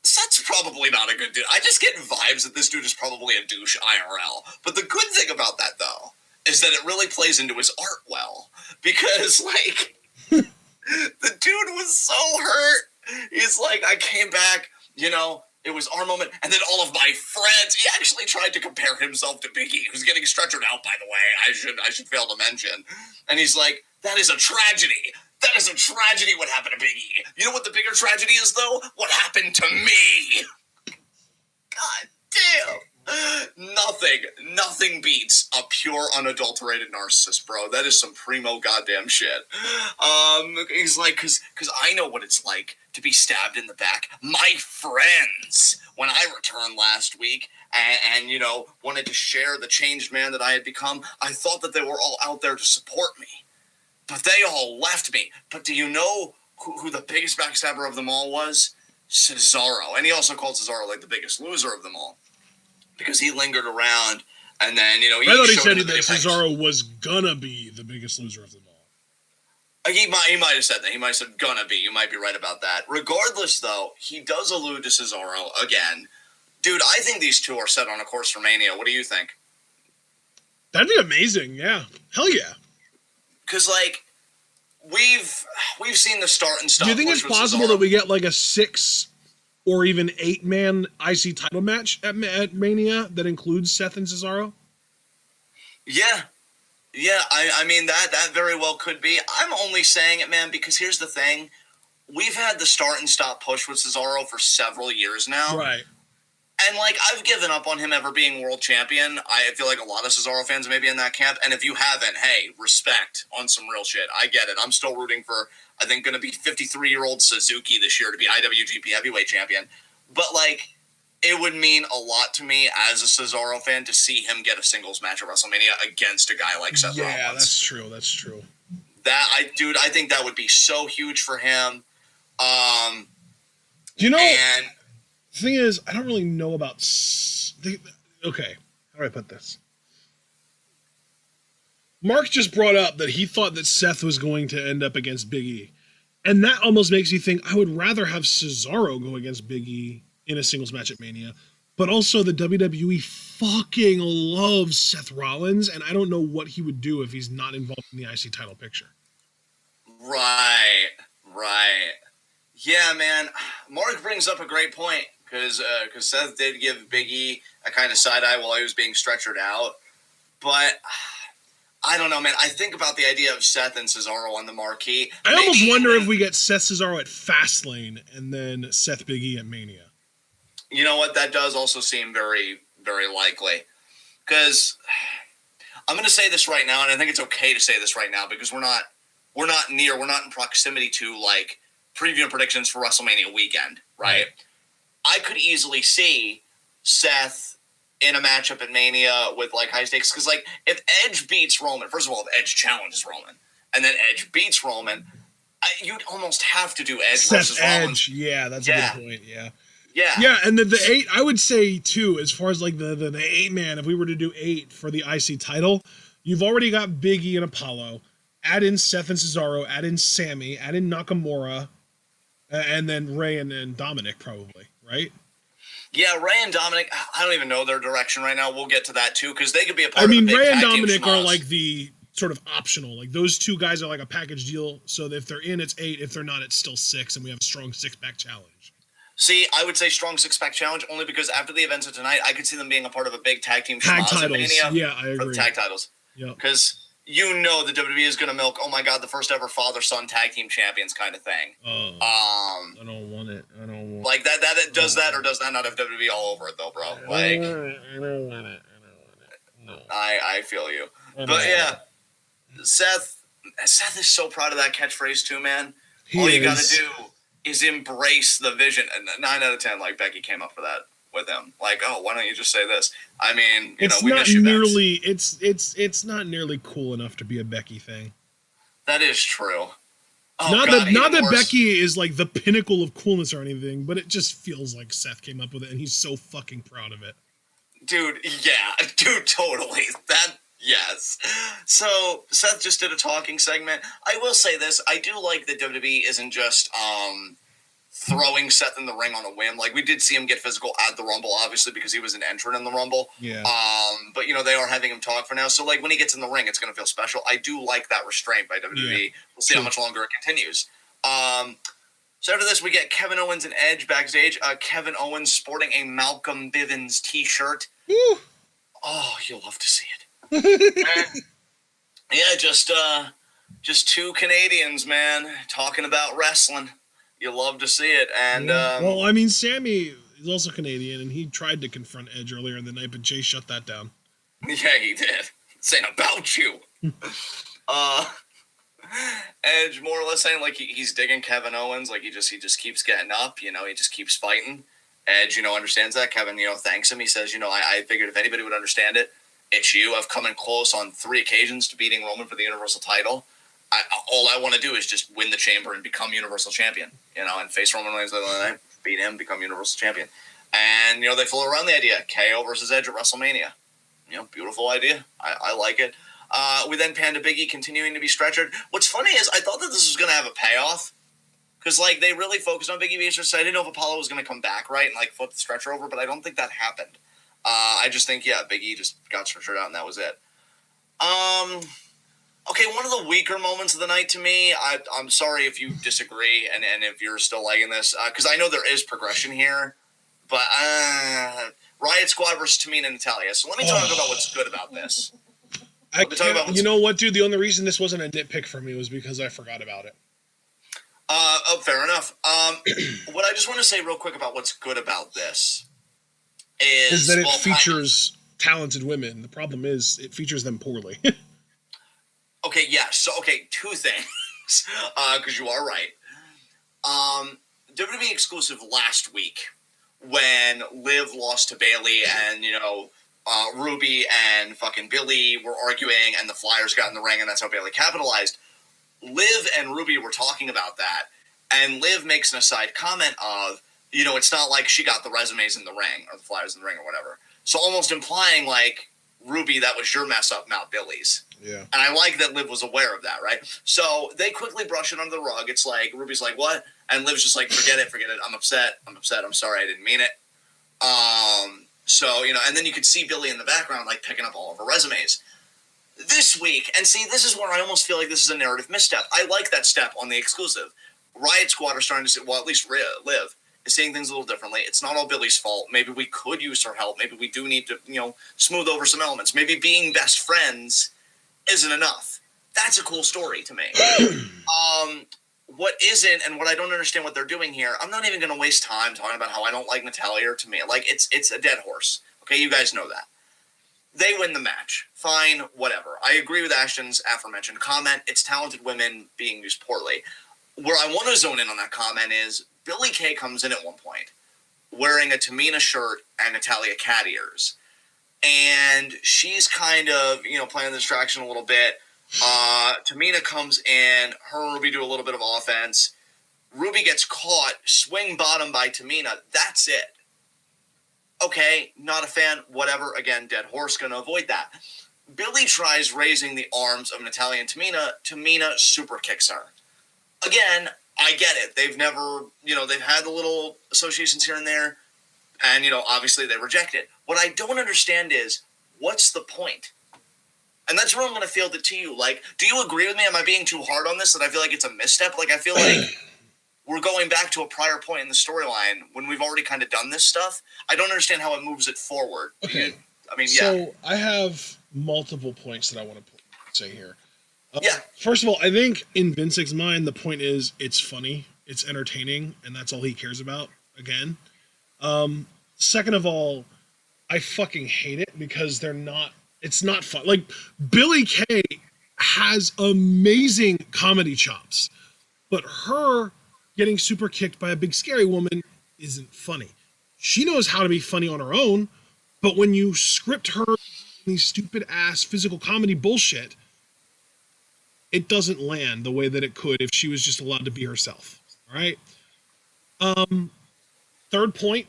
Seth's probably not a good dude. I just get vibes that this dude is probably a douche IRL. But the good thing about that though is that it really plays into his art well, because like the dude was so hurt. He's like, I came back, it was our moment, and then all of my friends. He actually tried to compare himself to Big E, who's getting stretchered out, by the way. I should fail to mention. And he's like, that is a tragedy. That is a tragedy what happened to Big E. You know what the bigger tragedy is, though? What happened to me? God damn. Nothing beats a pure, unadulterated narcissist, bro. That is some primo goddamn shit. He's like, because I know what it's like to be stabbed in the back. My friends, when I returned last week and wanted to share the changed man that I had become, I thought that they were all out there to support me. But they all left me. But do you know who the biggest backstabber of them all was? Cesaro. And he also called Cesaro like the biggest loser of them all. Because he lingered around, and then, I thought he said that Cesaro was gonna be the biggest loser of them all. He might have said that. He might have said gonna be. You might be right about that. Regardless, though, he does allude to Cesaro again. Dude, I think these two are set on a course for Mania. What do you think? That'd be amazing, yeah. Hell yeah. Because, like, we've seen the start and stop. Do you think it's possible that we get, like, a 6 or even 8-man IC title match at Mania that includes Seth and Cesaro? Yeah. Yeah, I mean, that very well could be. I'm only saying it, man, because here's the thing. We've had the start and stop push with Cesaro for several years now. Right. And, like, I've given up on him ever being world champion. I feel like a lot of Cesaro fans may be in that camp. And if you haven't, hey, respect on some real shit. I get it. I'm still rooting for, I think, going to be 53-year-old Suzuki this year to be IWGP Heavyweight Champion. But, like, it would mean a lot to me as a Cesaro fan to see him get a singles match at WrestleMania against a guy like Seth Rollins. Yeah, that's true. That's true. I think that would be so huge for him. The thing is, I don't really know about... Okay, how do I put this? Mark just brought up that he thought that Seth was going to end up against Big E. And that almost makes me think I would rather have Cesaro go against Big E in a singles match at Mania. But also the WWE fucking loves Seth Rollins, and I don't know what he would do if he's not involved in the IC title picture. Right. Yeah, man. Mark brings up a great point. Because Seth did give Big E a kind of side-eye while he was being stretchered out. But I don't know, man. I think about the idea of Seth and Cesaro on the marquee. I almost wonder if we get Seth Cesaro at Fastlane and then Seth Big E at Mania. You know what? That does also seem very, very likely. Because I'm going to say this right now, and I think it's okay to say this right now because we're not in proximity to, like, preview predictions for WrestleMania weekend, right? I could easily see Seth in a matchup at Mania with, like, high stakes. Because, like, if Edge beats Roman, first of all, if Edge challenges Roman, and then Edge beats Roman, you'd almost have to do Edge versus Rollins. Yeah, that's a good point, yeah. Yeah, and the 8, I would say, too, as far as, like, the 8-man, if we were to do 8 for the IC title, you've already got Big E and Apollo. Add in Seth and Cesaro, add in Sami, add in Nakamura, and then Rey and Dominic, probably. Right? Yeah, Rey and Dominic, I don't even know their direction right now. We'll get to that, too, because they could be a part of the big Rey and tag team Dominic schmoz. are like the sort of optional. Like, those two guys are like a package deal, so if they're in, it's 8. If they're not, it's still 6, and we have a strong 6-pack challenge. See, I would say strong 6-pack challenge only because after the events of tonight, I could see them being a part of a big tag team schmoz at Mania. Yeah, I agree. For the tag titles. Yeah. Because you know the WWE is going to milk, oh my God, the first ever father-son tag team champions kind of thing. I don't want it. Like, that does that or does that not have WWE all over it, though, bro? Like, I don't want it. No. I feel you. But, yeah, Seth is so proud of that catchphrase, too, man. All you got to do is embrace the vision. And 9 out of 10, like, Becky came up for that with him. Like, oh, why don't you just say this? I mean, we miss you, it's not nearly cool enough to be a Becky thing. That is true. Oh, not God, that Becky is like the pinnacle of coolness or anything, but it just feels like Seth came up with it, and he's so fucking proud of it. Dude, yeah, totally. Yes. So Seth just did a talking segment. I will say this: I do like that WWE isn't just throwing Seth in the ring on a whim. Like, we did see him get physical at the Rumble, obviously, because he was an entrant in the Rumble. Yeah. But, they are having him talk for now. So, like, when he gets in the ring, it's going to feel special. I do like that restraint by WWE. Yeah. We'll see how much longer it continues. So after this, we get Kevin Owens and Edge backstage. Kevin Owens sporting a Malcolm Bivens t-shirt. Woo. Oh, you'll love to see it. Yeah, just two Canadians, man, talking about wrestling. You love to see it. And well, I mean, Sami is also Canadian, and he tried to confront Edge earlier in the night, but Jay shut that down. Yeah, he did. Saying about you. Edge more or less saying like he's digging Kevin Owens, like he just keeps getting up, he just keeps fighting. Edge, understands that. Kevin, thanks him. He says, I figured if anybody would understand it, it's you. I've come in close on 3 occasions to beating Roman for the Universal title. All I want to do is just win the chamber and become Universal Champion, and face Roman Reigns the other night, beat him, become Universal Champion. And, they flow around the idea, KO versus Edge at WrestleMania. Beautiful idea. I like it. We then pan to Big E continuing to be stretchered. What's funny is I thought that this was going to have a payoff because, like, they really focused on Big E being stretchered. I didn't know if Apollo was going to come back, right, and, like, flip the stretcher over, but I don't think that happened. I just think, Big E just got stretchered out, and that was it. Okay, one of the weaker moments of the night to me, I'm sorry if you disagree and if you're still liking this, because I know there is progression here, but Riot Squad versus Tamina and Natalya. So let me talk about what's good about this. You know what, dude? The only reason this wasn't a nitpick for me was because I forgot about it. Fair enough. What I just want to say real quick about what's good about this is that it features talented women. The problem is it features them poorly. Okay, yes. So, two things, because you are right. WWE exclusive last week when Liv lost to Bayley and, Ruby and fucking Billy were arguing and the Flyers got in the ring and that's how Bayley capitalized. Liv and Ruby were talking about that, and Liv makes an aside comment of, it's not like she got the resumes in the ring or the Flyers in the ring or whatever. So almost implying like, Ruby, that was your mess up, not Billy's. Yeah. And I like that Liv was aware of that, right? So they quickly brush it under the rug. It's like, Ruby's like, what? And Liv's just like, forget it. I'm upset. I'm sorry. I didn't mean it. So, and then you could see Billy in the background, like, picking up all of her resumes. This week, and see, this is where I almost feel like this is a narrative misstep. I like that step on the exclusive. Riot Squad are starting to see, well, at least Liv is seeing things a little differently. It's not all Billy's fault. Maybe we could use her help. Maybe we do need to, smooth over some elements. Maybe being best friends isn't enough. That's a cool story to me. What isn't, and what I don't understand what they're doing here, I'm not even going to waste time talking about how I don't like Natalya or Tamina. Like, it's a dead horse. Okay, you guys know that. They win the match. Fine, whatever. I agree with Ashton's aforementioned comment. It's talented women being used poorly. Where I want to zone in on that comment is Billie Kay comes in at one point wearing a Tamina shirt and Natalya cat ears. And she's kind of, playing the distraction a little bit. Tamina comes in, her and Ruby do a little bit of offense. Ruby gets caught, swing bottom by Tamina. That's it. Okay, not a fan, whatever. Again, dead horse, gonna avoid that. Billie tries raising the arms of Natalya and Tamina. Tamina super kicks her. Again, I get it. They've never, they've had the little associations here and there. And, obviously they reject it. What I don't understand is, what's the point? And that's where I'm going to field it to you. Like, do you agree with me? Am I being too hard on this? That I feel like it's a misstep? Like, I feel like we're going back to a prior point in the storyline when we've already kind of done this stuff. I don't understand how it moves it forward. Okay. I mean, So I have multiple points that I want to say here. Yeah. First of all, I think in Vince's mind, the point is it's funny, it's entertaining, and that's all he cares about, again. Second of all, I fucking hate it because it's not fun. Like, Billie Kay has amazing comedy chops, but her getting super kicked by a big scary woman isn't funny. She knows how to be funny on her own, but when you script her these stupid ass physical comedy bullshit, it doesn't land the way that it could if she was just allowed to be herself. All right. Third point,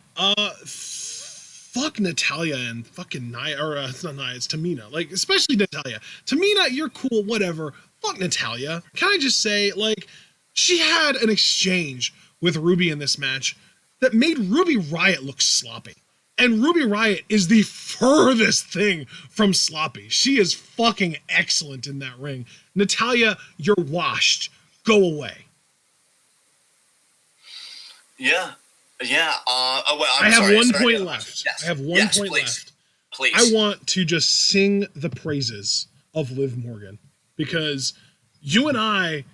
fuck Natalya and fucking Nia, or it's not Nia, it's Tamina. Like, especially Natalya. Tamina, you're cool, whatever. Fuck Natalya. Can I just say, like, she had an exchange with Ruby in this match that made Ruby Riott look sloppy. And Ruby Riott is the furthest thing from sloppy. She is fucking excellent in that ring. Natalya, you're washed. Go away. Yeah. Yeah. I have one point left. Yes. I have one point please. left. Please. I want to just sing the praises of Liv Morgan, because you and I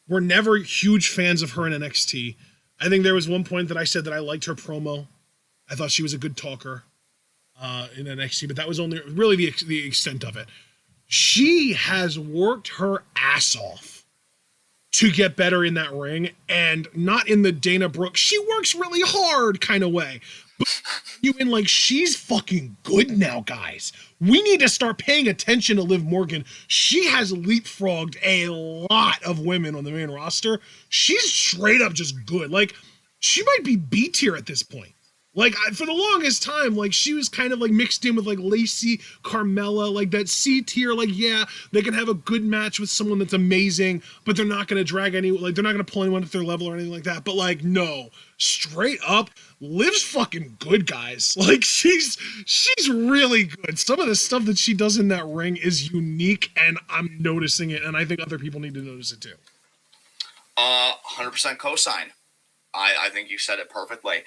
were never huge fans of her in NXT. I think there was one point that I said that I liked her promo. I thought she was a good talker in NXT, but that was only really the extent of it. She has worked her ass off to get better in that ring, and not in the Dana Brooke, she works really hard kind of way. But you in like, she's fucking good now, guys. We need to start paying attention to Liv Morgan. She has leapfrogged a lot of women on the main roster. She's straight up just good. Like, she might be B tier at this point. Like, for the longest time, like, she was kind of, like, mixed in with, like, Lacey, Carmella, like, that C tier, like, yeah, they can have a good match with someone that's amazing, but they're not going to drag like, they're not going to pull anyone at their level or anything like that. But, like, no, straight up, Liv's fucking good, guys. Like, she's really good. Some of the stuff that she does in that ring is unique, and I'm noticing it, and I think other people need to notice it, too. 100% cosign. I think you said it perfectly.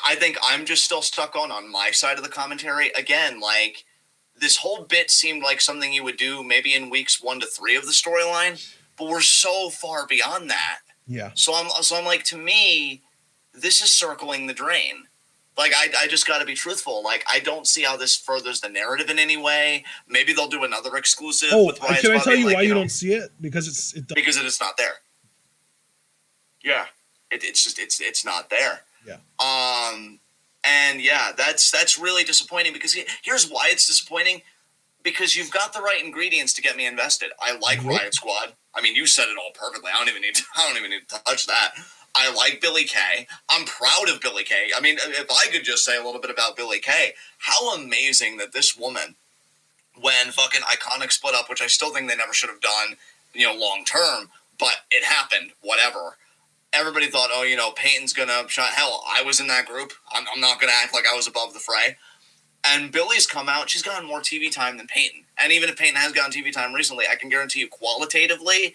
I think I'm just still stuck on my side of the commentary. Again, like, this whole bit seemed like something you would do maybe in weeks 1 to 3 of the storyline, but we're so far beyond that. Yeah. So I'm like, to me, this is circling the drain. Like, I just got to be truthful. Like, I don't see how this furthers the narrative in any way. Maybe they'll do another exclusive. Oh, with Riot can I Squad tell you like, why you don't see it? Because because it's not there. Yeah, it's not there. Yeah. And yeah, that's really disappointing, because here's why it's disappointing. Because you've got the right ingredients to get me invested. I like Riot Squad. I mean, you said it all perfectly. I don't even need to touch that. I like Billie Kay. I'm proud of Billie Kay. I mean, if I could just say a little bit about Billie Kay, how amazing that this woman, when fucking Iconic split up, which I still think they never should have done, long term, but it happened, whatever. Everybody thought, Peyton's going to shine. Hell, I was in that group. I'm not going to act like I was above the fray. And Billy's come out. She's gotten more TV time than Peyton. And even if Peyton has gotten TV time recently, I can guarantee you qualitatively,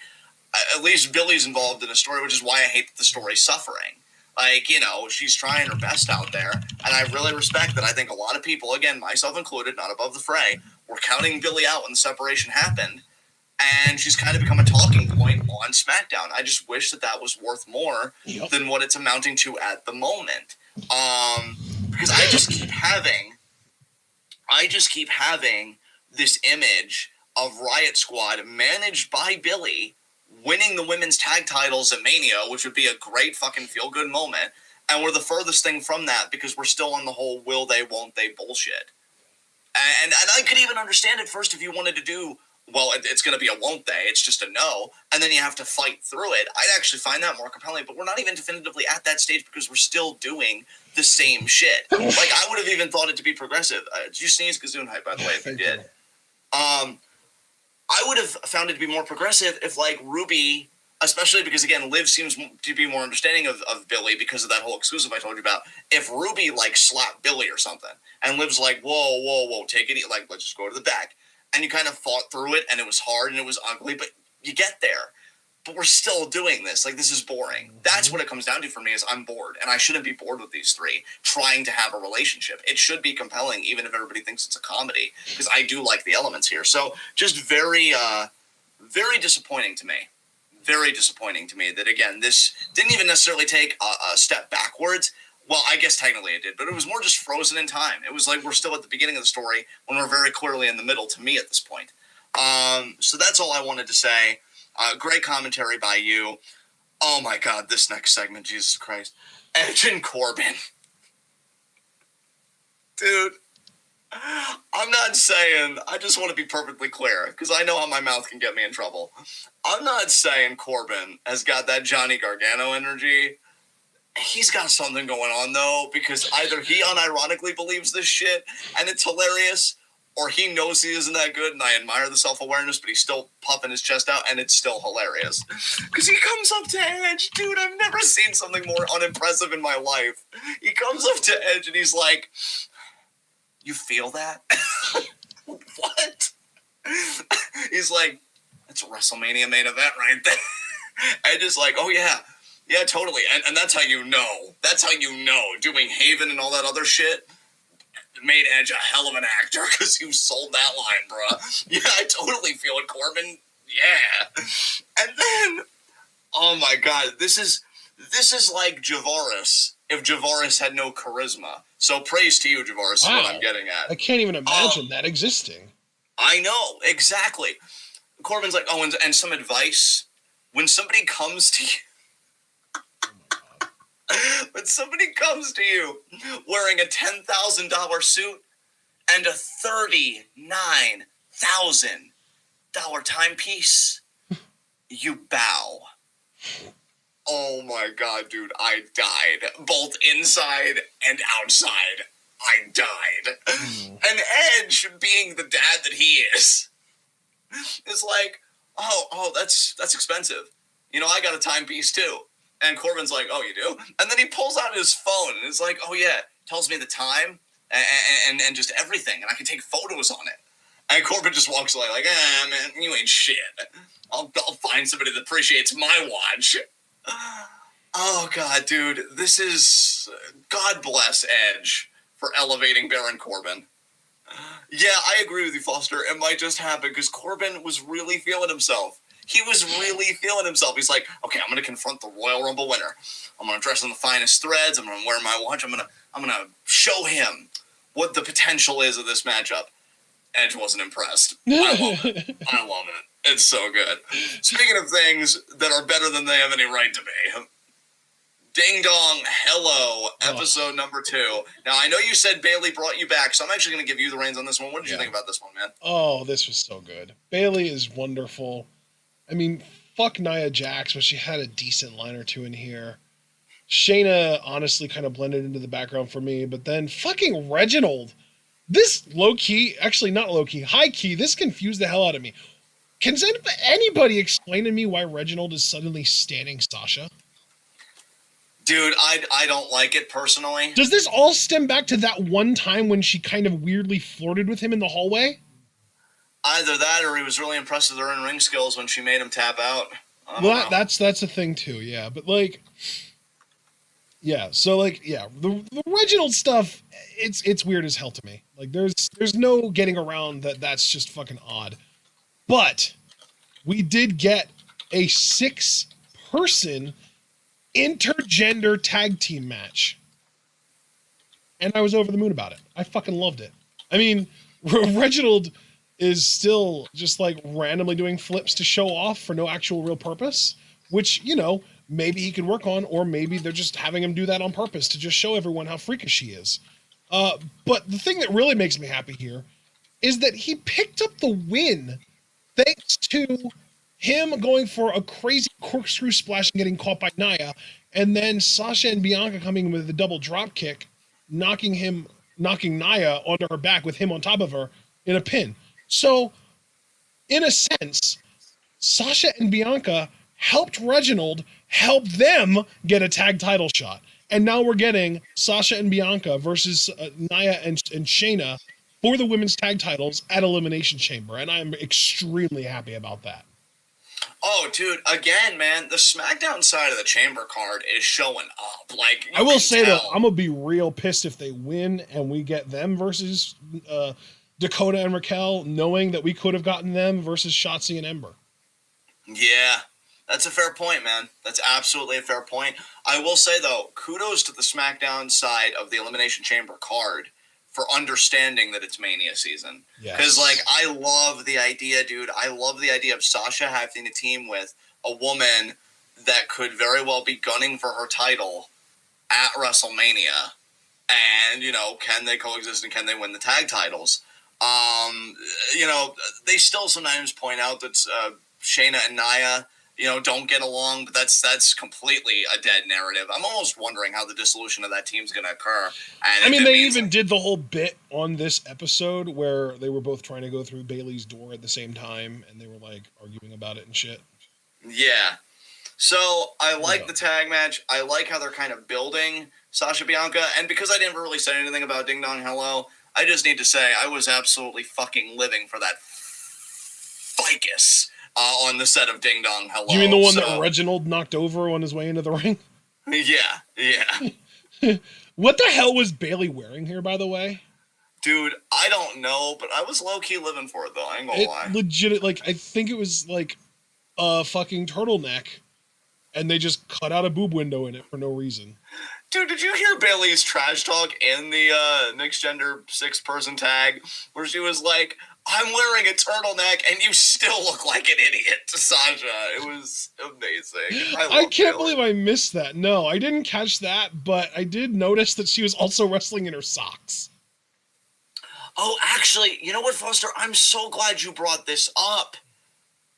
at least Billy's involved in a story, which is why I hate that the story's suffering. Like, she's trying her best out there. And I really respect that. I think a lot of people, again, myself included, not above the fray, were counting Billy out when the separation happened. And she's kind of become a talking point on SmackDown. I just wish that was worth more than what it's amounting to at the moment. Because I just keep having this image of Riot Squad managed by Billy winning the women's tag titles at Mania, which would be a great fucking feel-good moment. And we're the furthest thing from that, because we're still on the whole will they, won't they bullshit. And I could even understand it first if you wanted to do, well, it's going to be a won't they, it's just a no, and then you have to fight through it. I'd actually find that more compelling, but we're not even definitively at that stage, because we're still doing the same shit. Like, I would have even thought it to be progressive. Did you sneeze Gazoon Hype, by the way, if you did? I would have found it to be more progressive if, like, Ruby, especially because, again, Liv seems to be more understanding of Billy because of that whole exclusive I told you about. If Ruby, like, slapped Billy or something, and Liv's like, whoa, take it easy, like, let's just go to the back. And you kind of fought through it, and it was hard, and it was ugly, but you get there. But we're still doing this. Like, this is boring. That's what it comes down to for me, is I'm bored. And I shouldn't be bored with these three trying to have a relationship. It should be compelling, even if everybody thinks it's a comedy, because I do like the elements here. So just very, very disappointing to me. Very disappointing to me that, again, this didn't even necessarily take a step backwards. Well, I guess technically it did, but it was more just frozen in time. It was like we're still at the beginning of the story when we're very clearly in the middle, to me, at this point. So that's all I wanted to say. Great commentary by you. Oh my God, this next segment, Jesus Christ. Edge and Corbin. Dude, I'm not saying, I just want to be perfectly clear, because I know how my mouth can get me in trouble. I'm not saying Corbin has got that Johnny Gargano energy. he's got something going on, though, because either he unironically believes this shit and it's hilarious, or he knows he isn't that good, and I admire the self-awareness, but he's still puffing his chest out, and it's still hilarious. Because he comes up to Edge, dude, I've never seen something more unimpressive in my life. He comes up to Edge, and he's like, you feel that? What? He's like, that's a WrestleMania main event right there. Edge is like, oh, yeah. Yeah, totally. And that's how you know. That's how you know. Doing Haven and all that other shit made Edge a hell of an actor because you sold that line, bruh. Yeah, I totally feel it, Corbin. Yeah. And then, oh my God, this is like Javaris if Javaris had no charisma. So praise to you, Javaris, wow. is what I'm getting at. I can't even imagine that existing. I know, exactly. Corbin's like, oh, and some advice. When somebody comes to you, when somebody comes to you wearing a $10,000 suit and a $39,000 timepiece, you bow. Oh my God, dude, I died. Both inside and outside, I died. And Edge, being the dad that he is like, oh, that's expensive. You know, I got a timepiece too. And Corbin's like, oh, you do? And then he pulls out his phone and it's like, oh yeah, tells me the time and just everything, and I can take photos on it. And Corbin just walks away like, man, you ain't shit. I'll find somebody that appreciates my watch. Oh God, dude, this is God bless Edge for elevating Baron Corbin. Yeah, I agree with you, Foster. It might just happen because Corbin was really feeling himself. He was really feeling himself. He's like, okay, I'm going to confront the Royal Rumble winner. I'm going to dress in the finest threads. I'm going to wear my watch. I'm going to show him what the potential is of this matchup. Edge wasn't impressed. I love it. I love it. It's so good. Speaking of things that are better than they have any right to be, Ding Dong Hello, episode number 2. Now, I know you said Bayley brought you back, so I'm actually going to give you the reins on this one. What did you think about this one, man? Oh, this was so good. Bayley is wonderful. I mean, fuck Nia Jax, but she had a decent line or two in here. Shayna honestly kind of blended into the background for me, but then fucking Reginald. This low-key, actually not low-key, high-key, this confused the hell out of me. Can anybody explain to me why Reginald is suddenly standing Sasha? Dude, I don't like it personally. Does this all stem back to that one time when she kind of weirdly flirted with him in the hallway? Either that or he was really impressed with her in-ring skills when she made him tap out. Well, that's a thing too, yeah. But the Reginald stuff, it's weird as hell to me. Like there's no getting around that's just fucking odd. But we did get a 6-person intergender tag team match. And I was over the moon about it. I fucking loved it. I mean, Reginald is still just like randomly doing flips to show off for no actual real purpose, which, you know, maybe he can work on, or maybe they're just having him do that on purpose to just show everyone how freakish he is. But the thing that really makes me happy here is that he picked up the win thanks to him going for a crazy corkscrew splash and getting caught by Nia, and then Sasha and Bianca coming with a double drop kick, knocking Nia onto her back with him on top of her in a pin. So, in a sense, Sasha and Bianca helped Reginald help them get a tag title shot. And now we're getting Sasha and Bianca versus Nia and Shayna for the women's tag titles at Elimination Chamber. And I'm extremely happy about that. Oh, dude, again, man, the SmackDown side of the Chamber card is showing up. Like, I will say that I'm going to be real pissed if they win and we get them versus Dakota and Raquel, knowing that we could have gotten them versus Shotzi and Ember. Yeah, that's a fair point, man. That's absolutely a fair point. I will say, though, kudos to the SmackDown side of the Elimination Chamber card for understanding that it's Mania season. Because, like, I love the idea, dude. I love the idea of Sasha having a team with a woman that could very well be gunning for her title at WrestleMania. And, you know, can they coexist and can they win the tag titles? You know, they still sometimes point out that Shayna and Nia, don't get along, but that's completely a dead narrative. I'm almost wondering how the dissolution of that team's going to occur. And I mean, they even did the whole bit on this episode where they were both trying to go through Bailey's door at the same time, and they were like arguing about it and shit. Yeah. So I like the tag match. I like how they're kind of building Sasha Bianca, and because I didn't really say anything about Ding Dong Hello, I just need to say I was absolutely fucking living for that ficus on the set of Ding Dong Hello. You mean the one that Reginald knocked over on his way into the ring? Yeah. What the hell was Bailey wearing here, by the way? Dude, I don't know, but I was low-key living for it, though. I ain't gonna lie. Legit, I think it was, a fucking turtleneck, and they just cut out a boob window in it for no reason. Dude, did you hear Bailey's trash talk in the mixed gender 6-person tag, where she was like, I'm wearing a turtleneck, and you still look like an idiot to Sasha. It was amazing. I can't believe I missed that. No, I didn't catch that, but I did notice that she was also wrestling in her socks. Oh, actually, you know what, Foster? I'm so glad you brought this up.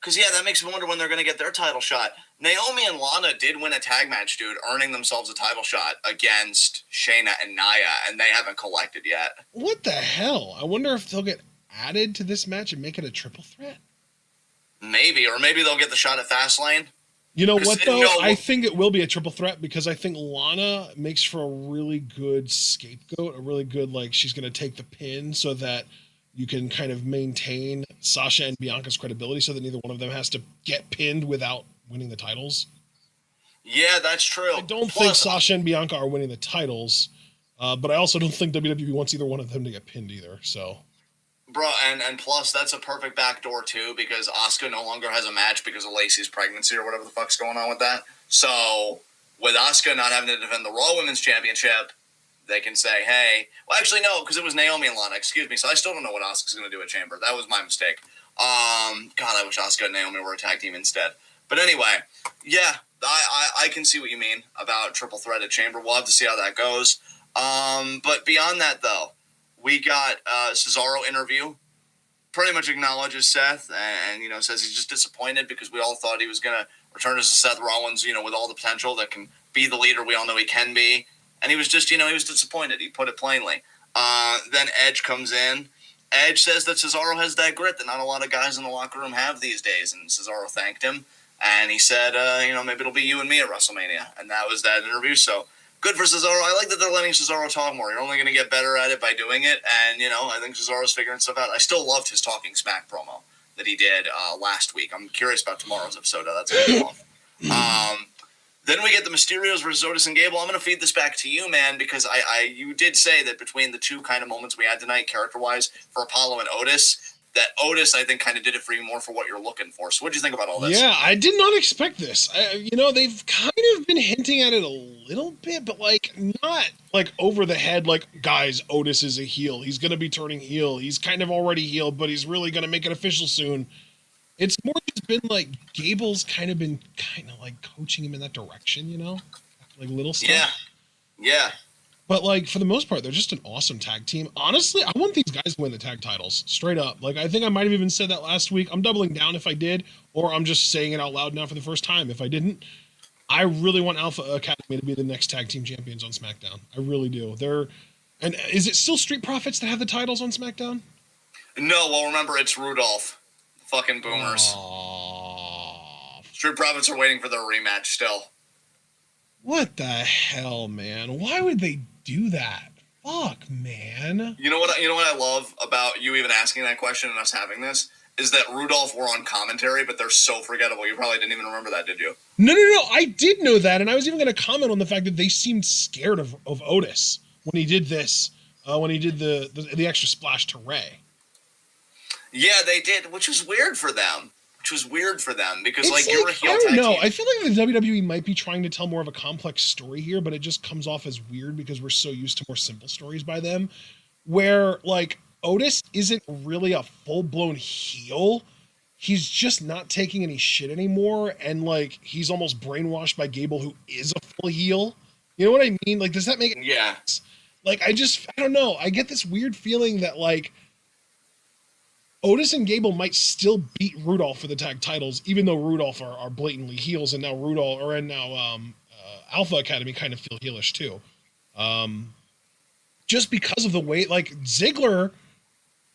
Because, yeah, that makes me wonder when they're going to get their title shot. Naomi and Lana did win a tag match, dude, earning themselves a title shot against Shayna and Nia, and they haven't collected yet. What the hell? I wonder if they'll get added to this match and make it a triple threat? Maybe, or maybe they'll get the shot at Fastlane. You know what, though? I think it will be a triple threat because I think Lana makes for a really good scapegoat, a really good, she's going to take the pin so that you can kind of maintain Sasha and Bianca's credibility so that neither one of them has to get pinned without winning the titles. Yeah, that's true. I don't think Sasha and Bianca are winning the titles, but I also don't think WWE wants either one of them to get pinned either, so... Bro, and plus, that's a perfect backdoor, too, because Asuka no longer has a match because of Lacey's pregnancy or whatever the fuck's going on with that. So, with Asuka not having to defend the Raw Women's Championship, they can say, hey... Well, actually, no, because it was Naomi and Lana, excuse me, so I still don't know what Asuka's going to do at Chamber. That was my mistake. God, I wish Asuka and Naomi were a tag team instead. But anyway, yeah, I can see what you mean about triple threat at Chamber. We'll have to see how that goes. But beyond that, though, we got Cesaro Interview. Pretty much acknowledges Seth and says he's just disappointed because we all thought he was going to return as Seth Rollins, with all the potential that can be the leader we all know he can be. And he was just, he was disappointed. He put it plainly. Then Edge comes in. Edge says that Cesaro has that grit that not a lot of guys in the locker room have these days. And Cesaro thanked him. And he said, maybe it'll be you and me at WrestleMania. And that was that interview. So good for Cesaro. I like that they're letting Cesaro talk more. You're only going to get better at it by doing it. And, I think Cesaro's figuring stuff out. I still loved his Talking Smack promo that he did last week. I'm curious about tomorrow's episode. That's going to be off. Then we get the Mysterios versus Otis and Gable. I'm going to feed this back to you, man, because you did say that between the two kind of moments we had tonight, character-wise, for Apollo and Otis, that Otis, I think, kind of did it for you more for what you're looking for. So what do you think about all this? Yeah, I did not expect this. They've kind of been hinting at it a little bit, but, not, over the head, guys, Otis is a heel. He's going to be turning heel. He's kind of already healed, but he's really going to make it official soon. It's more just been, Gable's kind of been coaching him in that direction, little stuff. Yeah. But, for the most part, they're just an awesome tag team. Honestly, I want these guys to win the tag titles, straight up. I think I might have even said that last week. I'm doubling down if I did, or I'm just saying it out loud now for the first time if I didn't. I really want Alpha Academy to be the next tag team champions on SmackDown. I really do. And is it still Street Profits that have the titles on SmackDown? No, well, remember, it's Rudolph. Fucking boomers. Aww. Street Profits are waiting for their rematch still. What the hell, man? Why would they do that? Fuck, man. You know what I love about you even asking that question and us having this? Is that Rudolph were on commentary, but they're so forgettable. You probably didn't even remember that, did you? No. I did know that, and I was even going to comment on the fact that they seemed scared of Otis when he did this, when he did the extra splash to Ray. Yeah, they did, which was weird for them. Because It's you're a heel I don't tag know. team. I feel like the WWE might be trying to tell more of a complex story here, but it just comes off as weird because we're so used to more simple stories by them, where Otis isn't really a full-blown heel. He's just not taking any shit anymore, and he's almost brainwashed by Gable, who is a full heel. You know what I mean? Does that make sense? I don't know. I get this weird feeling that Otis and Gable might still beat Rudolph for the tag titles, even though Rudolph are blatantly heels, and now Alpha Academy kind of feel heelish too. Just because of the way, like, Ziggler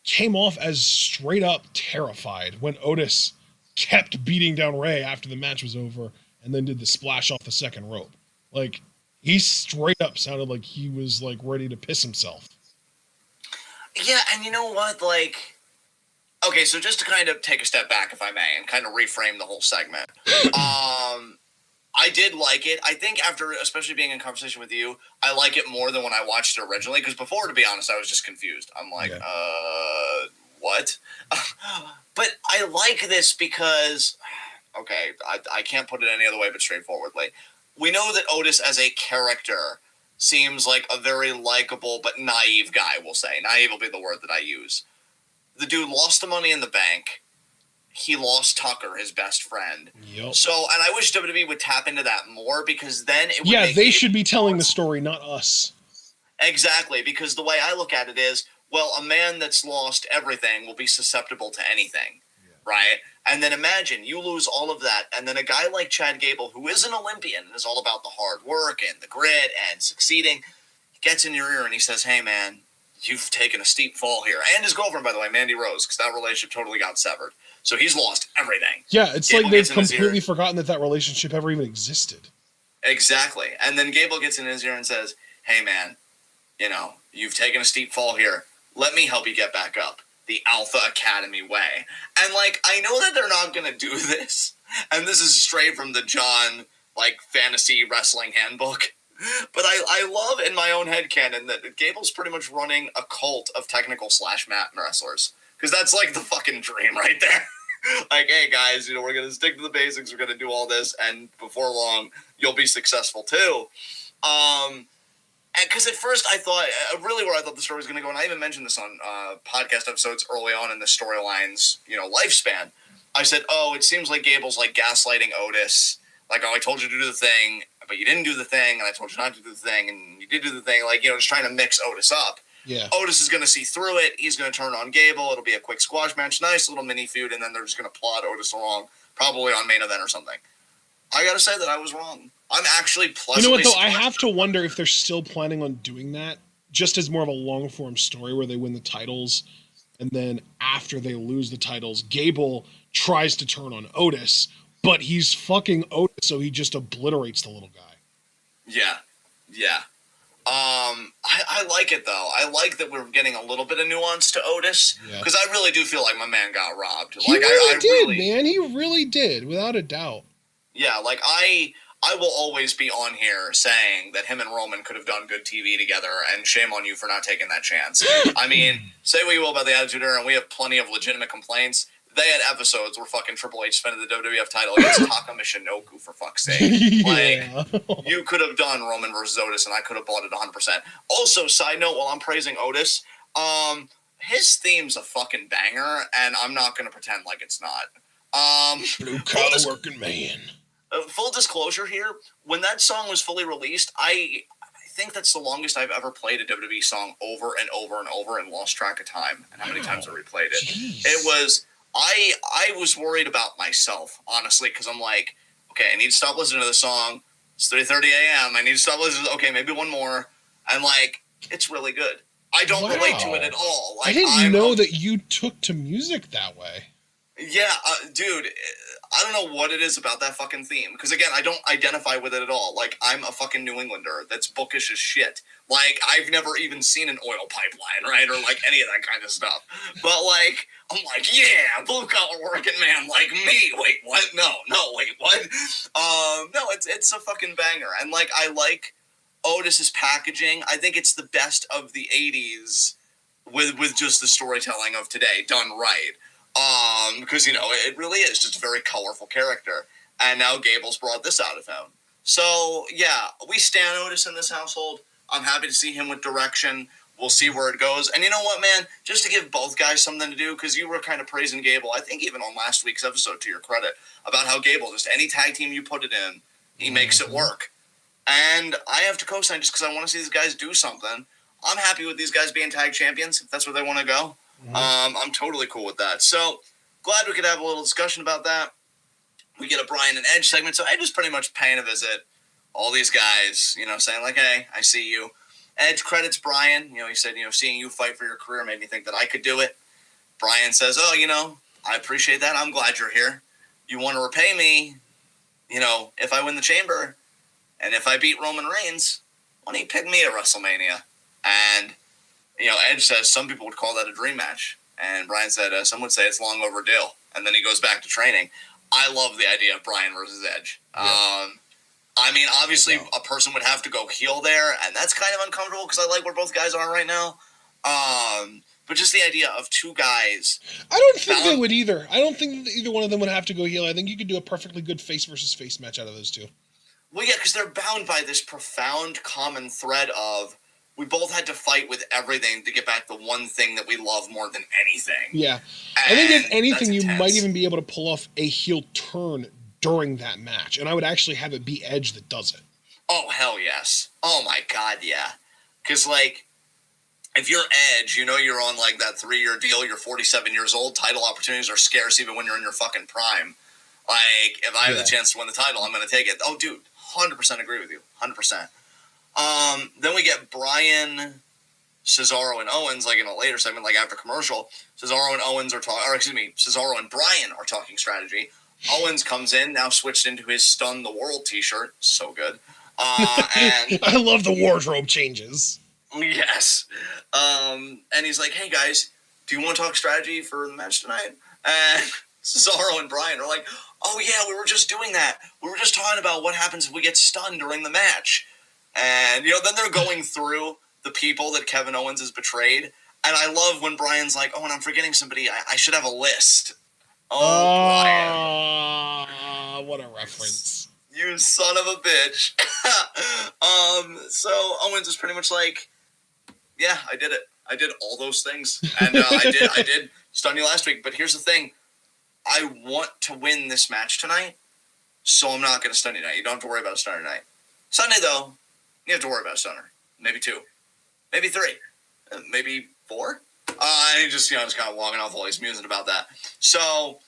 came off as straight up terrified when Otis kept beating down Ray after the match was over and then did the splash off the second rope. Like, he straight up sounded like he was, like, ready to piss himself. Yeah, and you know what, like... Okay, so just to kind of take a step back, if I may, and kind of reframe the whole segment. I did like it. I think after, especially being in conversation with you, I like it more than when I watched it originally, because before, to be honest, I was just confused. I'm like, what? But I like this because, okay, I can't put it any other way but straightforwardly. We know that Otis as a character seems like a very likable but naive guy, we'll say. Naive will be the word that I use. The dude lost the Money in the Bank. He lost Tucker, his best friend. Yep. So, and I wish WWE would tap into that more, because then it would make they should be telling the story, not us. Exactly, because the way I look at it is, well, a man that's lost everything will be susceptible to anything, right? And then imagine you lose all of that, and then a guy like Chad Gable, who is an Olympian and is all about the hard work and the grit and succeeding, gets in your ear and he says, hey, man, you've taken a steep fall here. And his girlfriend, by the way, Mandy Rose, because that relationship totally got severed. So he's lost everything. Yeah, it's Gable like they've completely forgotten that relationship ever even existed. Exactly. And then Gable gets in his ear and says, hey, man, you know, you've taken a steep fall here. Let me help you get back up. The Alpha Academy way. And, like, I know that they're not going to do this. And this is straight from the John, like, fantasy wrestling handbook. But I love in my own headcanon that Gable's pretty much running a cult of technical / mat wrestlers. Because that's like the fucking dream right there. Like, hey guys, you know, we're going to stick to the basics. We're going to do all this. And before long, you'll be successful too. And because at first I thought, really where I thought the story was going to go, and I even mentioned this on podcast episodes early on in the storyline's, you know, lifespan. I said, oh, it seems like Gable's like gaslighting Otis. Like, oh, I told you to do the thing, but you didn't do the thing, and I told you not to do the thing, and you did do the thing. Like, you know, just trying to mix Otis up. Yeah. Otis is going to see through it. He's going to turn on Gable. It'll be a quick squash match. Nice little mini feud, and then they're just going to plod Otis along, probably on main event or something. I got to say that I was wrong. I'm actually pleasantly... You know what, though? I have to wonder if they're still planning on doing that, just as more of a long-form story where they win the titles, and then after they lose the titles, Gable tries to turn on Otis, but he's fucking Otis, so he just obliterates the little guy. Yeah. I like it, though. I like that we're getting a little bit of nuance to Otis, because I really do feel like my man got robbed. He like, really I did, man. He really did, without a doubt. Yeah, like, I will always be on here saying that him and Roman could have done good TV together, and shame on you for not taking that chance. I mean, say what you will about the Attitude Era, and we have plenty of legitimate complaints. They had episodes where fucking Triple H defended the WWF title against Taka Michinoku, for fuck's sake. Like, you could have done Roman versus Otis, and I could have bought it 100%. Also, side note, while I'm praising Otis, his theme's a fucking banger, and I'm not going to pretend like it's not. Blue-collar working man. Full disclosure here, when that song was fully released, I think that's the longest I've ever played a WWE song over and over and over and lost track of time and how many times I replayed it. Jeez. It was... I was worried about myself, honestly, because I'm like, okay, I need to stop listening to the song. It's 3:30 a.m. I need to stop listening. Okay, maybe one more. And, like, it's really good. I don't relate to it at all. Like, I didn't know that you took to music that way. Yeah, dude, I don't know what it is about that fucking theme. Because, again, I don't identify with it at all. Like, I'm a fucking New Englander that's bookish as shit. Like, I've never even seen an oil pipeline, right? Or, like, any of that kind of stuff. But, like, I'm like, yeah, blue-collar working man like me. Wait, what? No, wait, what? No, it's a fucking banger. And, like, I like Otis's packaging. I think it's the best of the 80s with just the storytelling of today done right. Because, you know, it really is just a very colorful character. And now Gable's brought this out of him. So, yeah, we stan Otis in this household. I'm happy to see him with direction. We'll see where it goes. And you know what, man? Just to give both guys something to do, because you were kind of praising Gable, I think even on last week's episode, to your credit, about how Gable, just any tag team you put it in, he makes it work. And I have to co-sign just because I want to see these guys do something. I'm happy with these guys being tag champions, if that's where they want to go. I'm totally cool with that. So glad we could have a little discussion about that. We get a Brian and Edge segment. So Edge is pretty much paying a visit. All these guys, saying like, hey, I see you. Edge credits Brian. He said, seeing you fight for your career made me think that I could do it. Brian says, oh, I appreciate that. I'm glad you're here. You want to repay me, if I win the Chamber and if I beat Roman Reigns, why don't you pick me at WrestleMania? And, Edge says some people would call that a dream match. And Brian said some would say it's long overdue. And then he goes back to training. I love the idea of Brian versus Edge. Yeah. Obviously a person would have to go heel there, and that's kind of uncomfortable because I like where both guys are right now. But just the idea of two guys. I don't think they would either. I don't think either one of them would have to go heel. I think you could do a perfectly good face versus face match out of those two. Well, yeah, because they're bound by this profound common thread of we both had to fight with everything to get back the one thing that we love more than anything. Yeah. And I think if anything, you might even be able to pull off a heel turn during that match. And I would actually have it be Edge that does it. Oh, hell yes. Oh, my God, yeah. Because, if you're Edge, you're on, that 3-year deal, you're 47 years old, title opportunities are scarce even when you're in your fucking prime. If I have the chance to win the title, I'm going to take it. Oh, dude, 100% agree with you. 100%. Then we get Brian, Cesaro, and Owens, in a later segment, after commercial. Cesaro and Owens Cesaro and Brian are talking strategy. Owens comes in, now switched into his Stun the World t-shirt. So good. And I love the wardrobe changes. Yes. And he's like, hey, guys, do you want to talk strategy for the match tonight? And Cesaro and Brian are like, oh, yeah, we were just doing that. We were just talking about what happens if we get stunned during the match. And, then they're going through the people that Kevin Owens has betrayed. And I love when Brian's like, oh, and I'm forgetting somebody. I should have a list. Oh, Brian. What a reference. You son of a bitch. So Owens is pretty much like, yeah, I did it. I did all those things. And I did stun you last week. But here's the thing. I want to win this match tonight, so I'm not going to stun you tonight. You don't have to worry about a stunner tonight. Sunday, though, you have to worry about a stunner. Maybe 2. Maybe 3. Maybe 4. And just kind of walking off while he's musing about that. So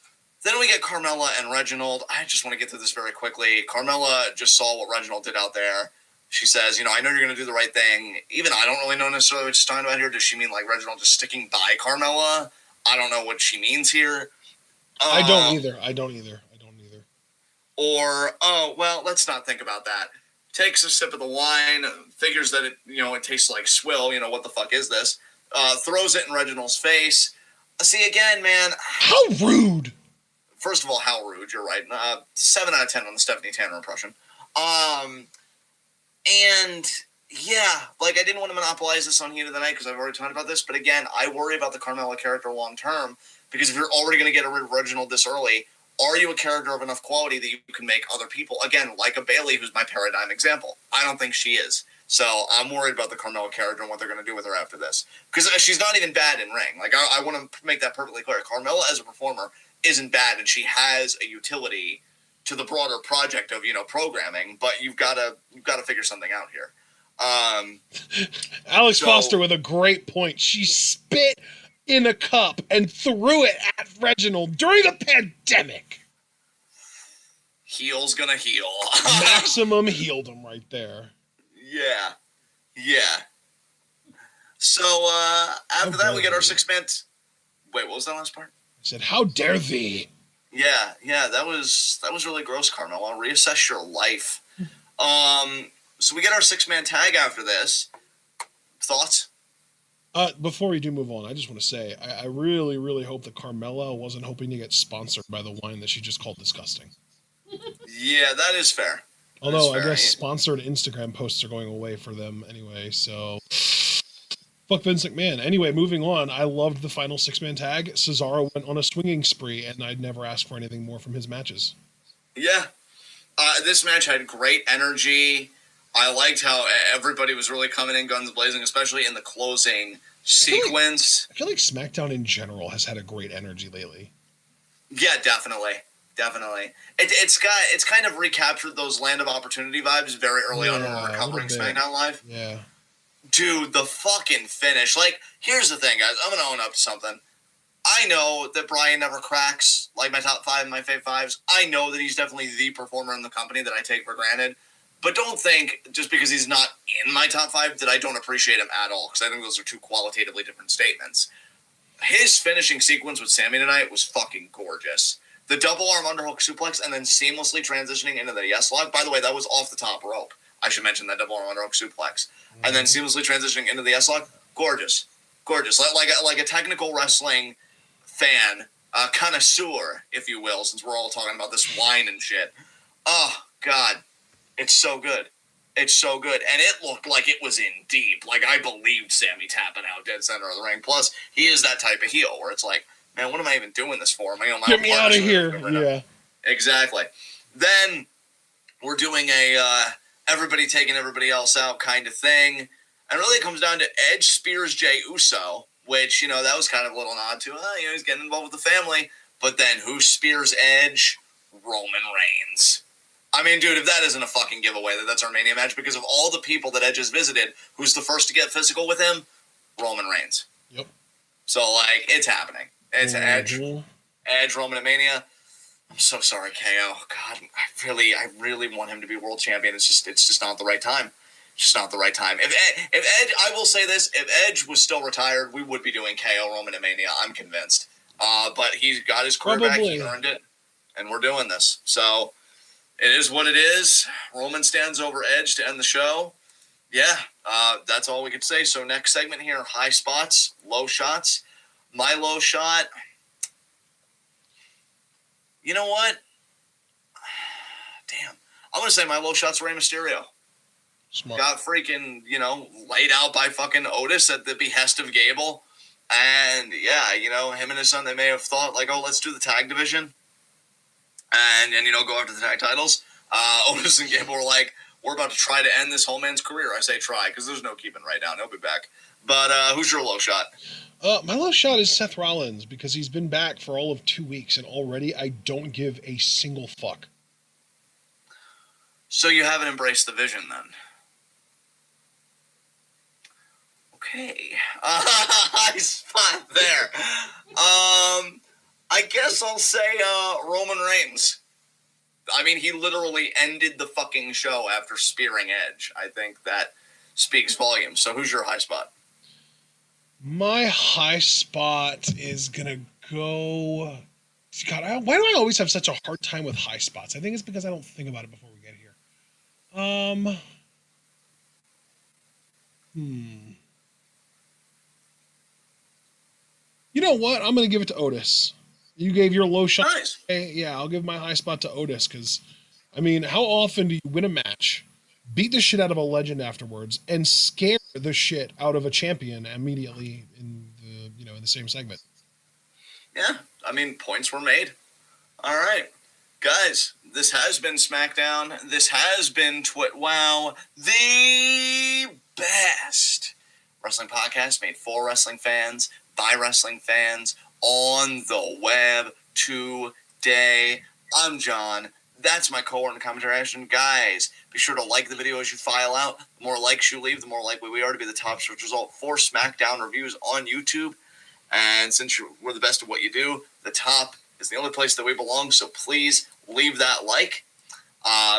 then we get Carmella and Reginald. I just want to get through this very quickly. Carmella just saw what Reginald did out there. She says, I know you're going to do the right thing. Even I don't really know necessarily what she's talking about here. Does she mean Reginald just sticking by Carmella? I don't know what she means here. I don't either. Or, oh, well, let's not think about that. Takes a sip of the wine, figures that it tastes like swill. What the fuck is this? Throws it in Reginald's face. See, again, man. How rude. First of all, how rude. You're right. 7 out of 10 on the Stephanie Tanner impression. And yeah, I didn't want to monopolize this on Heat of the Night because I've already talked about this. But again, I worry about the Carmella character long term because if you're already going to get rid of Reginald this early, are you a character of enough quality that you can make other people, again, like a Bayley, who's my paradigm example? I don't think she is. So I'm worried about the Carmella character and what they're going to do with her after this. Because she's not even bad in ring. I want to make that perfectly clear. Carmella as a performer isn't bad, and she has a utility to the broader project of, programming, but you've got to figure something out here. Alex Foster with a great point. She spit in a cup and threw it at Reginald during a pandemic. Heel's gonna heal. Maximum healed him right there. Yeah. So after that, we get our 6-man. Wait, what was that last part? I said, "How dare thee?" Yeah. That was really gross, Carmella. Reassess your life. So we get our 6-man tag after this. Thoughts? Before we do move on, I just want to say I really, really hope that Carmella wasn't hoping to get sponsored by the wine that she just called disgusting. Yeah, that is fair. Although I guess sponsored Instagram posts are going away for them anyway, so fuck Vince McMahon. Anyway, moving on, I loved the final 6-man tag. Cesaro went on a swinging spree, and I'd never ask for anything more from his matches. Yeah. This match had great energy. I liked how everybody was really coming in guns blazing, especially in the closing sequence. I feel like SmackDown in general has had a great energy lately. Yeah, definitely. It's kind of recaptured those Land of Opportunity vibes very early on when we were covering SmackDown Live. Yeah. Dude, the fucking finish. Like, here's the thing, guys. I'm going to own up to something. I know that Brian never cracks, like, my top 5 and my fave 5s. I know that he's definitely the performer in the company that I take for granted. But don't think, just because he's not in my top 5, that I don't appreciate him at all, because I think those are two qualitatively different statements. His finishing sequence with Sami tonight was fucking gorgeous. The double arm underhook suplex and then seamlessly transitioning into the yes lock. By the way, that was off the top rope. I should mention that double arm underhook suplex. Mm-hmm. And then seamlessly transitioning into the yes lock. Gorgeous. Gorgeous. Like a technical wrestling fan, connoisseur, if you will, since we're all talking about this wine and shit. Oh, God. It's so good. It's so good. And it looked like it was in deep. Like, I believed Sami tapping out dead center of the ring. Plus, he is that type of heel where it's like, man, what am I even doing this for? Get me out of here. Yeah. Exactly. Then we're doing a everybody taking everybody else out kind of thing. And really it comes down to Edge spears Jey Uso, which, that was kind of a little nod to, he's getting involved with the family. But then who spears Edge? Roman Reigns. I mean, dude, if that isn't a fucking giveaway that that's our Mania match, because of all the people that Edge has visited, who's the first to get physical with him? Roman Reigns. Yep. So, like, it's happening. It's Edge, Roman at Mania. I'm so sorry, KO. God, I really want him to be world champion. It's just not the right time. Just not the right time. If Edge, I will say this, if Edge was still retired, we would be doing KO Roman at Mania. I'm convinced. But he's got his career back. He earned it. And we're doing this. So, it is what it is. Roman stands over Edge to end the show. Yeah, that's all we could say. So next segment here, high spots, low shots. My low shot, you know what? Damn. I'm going to say my low shot's Rey Mysterio. Smart. Got freaking, laid out by fucking Otis at the behest of Gable. And, yeah, him and his son, they may have thought, like, oh, let's do the tag division. And go after the tag titles. Otis and Gable were like, we're about to try to end this whole man's career. I say try, because there's no keeping right now. He'll be back. But who's your low shot? My low shot is Seth Rollins, because he's been back for all of 2 weeks, and already I don't give a single fuck. So you haven't embraced the vision, then? Okay. High spot there. I guess I'll say Roman Reigns. I mean, he literally ended the fucking show after spearing Edge. I think that speaks volumes. So who's your high spot? My high spot is going to go... God, why do I always have such a hard time with high spots? I think it's because I don't think about it before we get here. You know what? I'm going to give it to Otis. You gave your low shot. Nice. Yeah, I'll give my high spot to Otis, because, I mean, how often do you win a match, beat the shit out of a legend afterwards, and scare the shit out of a champion immediately in the same segment? Yeah, I mean, points were made. All right. Guys, this has been Smackdown. This has been TWitWoW, the best wrestling podcast made for wrestling fans, by wrestling fans, on the web today. I'm John. That's my co-worker and commentary action. Guys, be sure to like the video as you file out. The more likes you leave, the more likely we are to be the top search result for Smackdown reviews on YouTube. And since we're the best at what you do, the top is the only place that we belong, so please leave that like.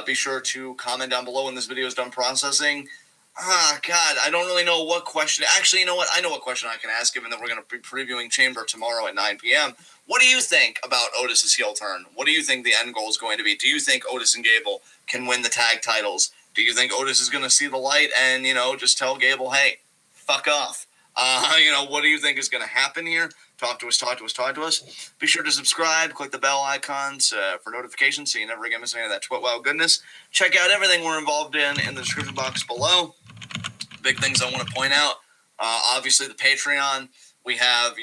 Be sure to comment down below when this video is done processing. God, I don't really know what question. Actually, you know what? I know what question I can ask, given that we're going to be previewing Chamber tomorrow at 9 p.m. What do you think about Otis's heel turn? What do you think the end goal is going to be? Do you think Otis and Gable can win the tag titles? Do you think Otis is going to see the light and, just tell Gable, hey, fuck off? What do you think is going to happen here? Talk to us. Be sure to subscribe, click the bell icons for notifications so you never again miss any of that TWitWoW goodness. Check out everything we're involved in the description box below. Big things I want to point out. Obviously, the Patreon. We have,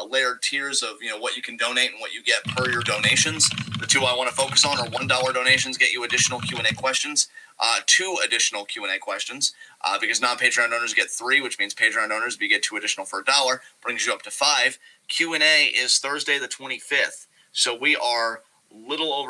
layered tiers of, what you can donate and what you get per your donations. The two I want to focus on are $1 donations get you additional Q&A questions. 2 additional Q&A questions. Because non-Patreon donors get 3, which means Patreon donors, you get 2 additional for $1, brings you up to 5. Q&A is Thursday the 25th. So we are little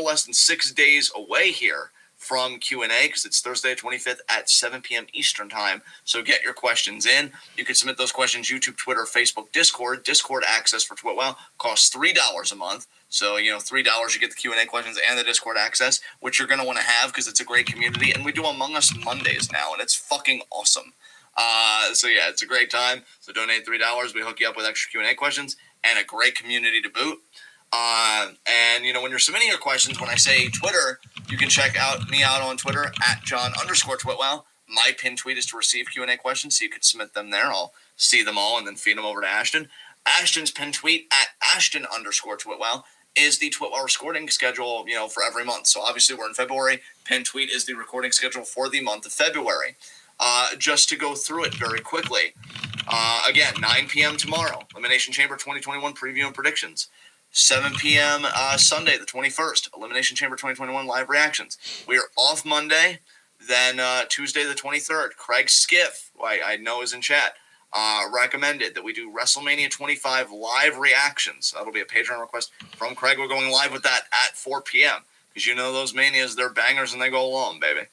less than 6 days away here from Q&A because it's Thursday, 25th at 7 p.m. Eastern time. So get your questions in. You can submit those questions YouTube, Twitter, Facebook, Discord. Discord access for TWitWoW costs $3 a month. So, $3 you get the Q&A questions and the Discord access, which you're going to want to have because it's a great community. And we do Among Us Mondays now, and it's fucking awesome. It's a great time. So donate $3. We hook you up with extra Q&A questions and a great community to boot. When you're submitting your questions, when I say Twitter, you can check me out on Twitter at John_TWitWoW. My pinned tweet is to receive Q&A questions, so you can submit them there. I'll see them all and then feed them over to Ashton. Ashton's pinned tweet at Ashton_TWitWoW is the TWitWoW recording schedule, for every month. So obviously we're in February. Pinned tweet is the recording schedule for the month of February. Just to go through it very quickly. Again, 9 p.m. tomorrow, Elimination Chamber 2021 preview and predictions. 7 p.m. Sunday, the 21st, Elimination Chamber 2021 live reactions. We are off Monday. Then Tuesday, the 23rd, Craig Skiff, who I know is in chat, recommended that we do WrestleMania 25 live reactions. That'll be a Patreon request from Craig. We're going live with that at 4 p.m. Because those Manias, they're bangers and they go long, baby.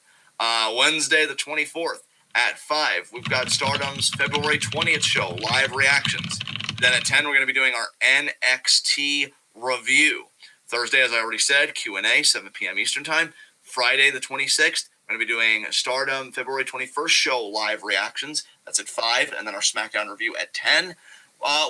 Wednesday, the 24th. At 5, we've got Stardom's February 20th show, live reactions. Then at 10, we're going to be doing our NXT review. Thursday, as I already said, Q&A, 7 p.m. Eastern Time. Friday, the 26th, we're going to be doing Stardom February 21st show, live reactions. That's at 5. And then our Smackdown review at 10.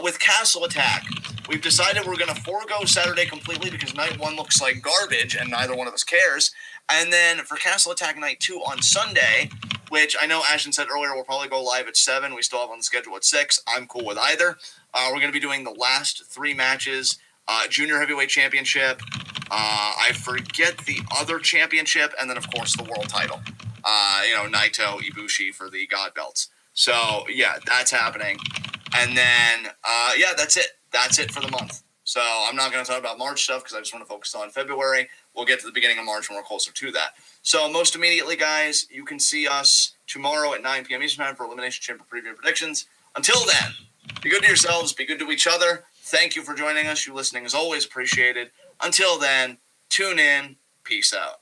With Castle Attack, we've decided we're going to forego Saturday completely because night 1 looks like garbage and neither one of us cares. And then for Castle Attack night 2 on Sunday, which I know Ashton said earlier, we'll probably go live at 7. We still have on the schedule at 6. I'm cool with either. We're going to be doing the last 3 matches, Junior Heavyweight Championship, I forget the other championship, and then, of course, the world title. Naito, Ibushi for the God Belts. So, yeah, that's happening. And then, that's it. That's it for the month. So I'm not going to talk about March stuff because I just want to focus on February. We'll get to the beginning of March when we're closer to that. So most immediately, guys, you can see us tomorrow at 9 p.m. Eastern Time for Elimination Chamber preview and predictions. Until then, be good to yourselves. Be good to each other. Thank you for joining us. You listening is always appreciated. Until then, tune in. Peace out.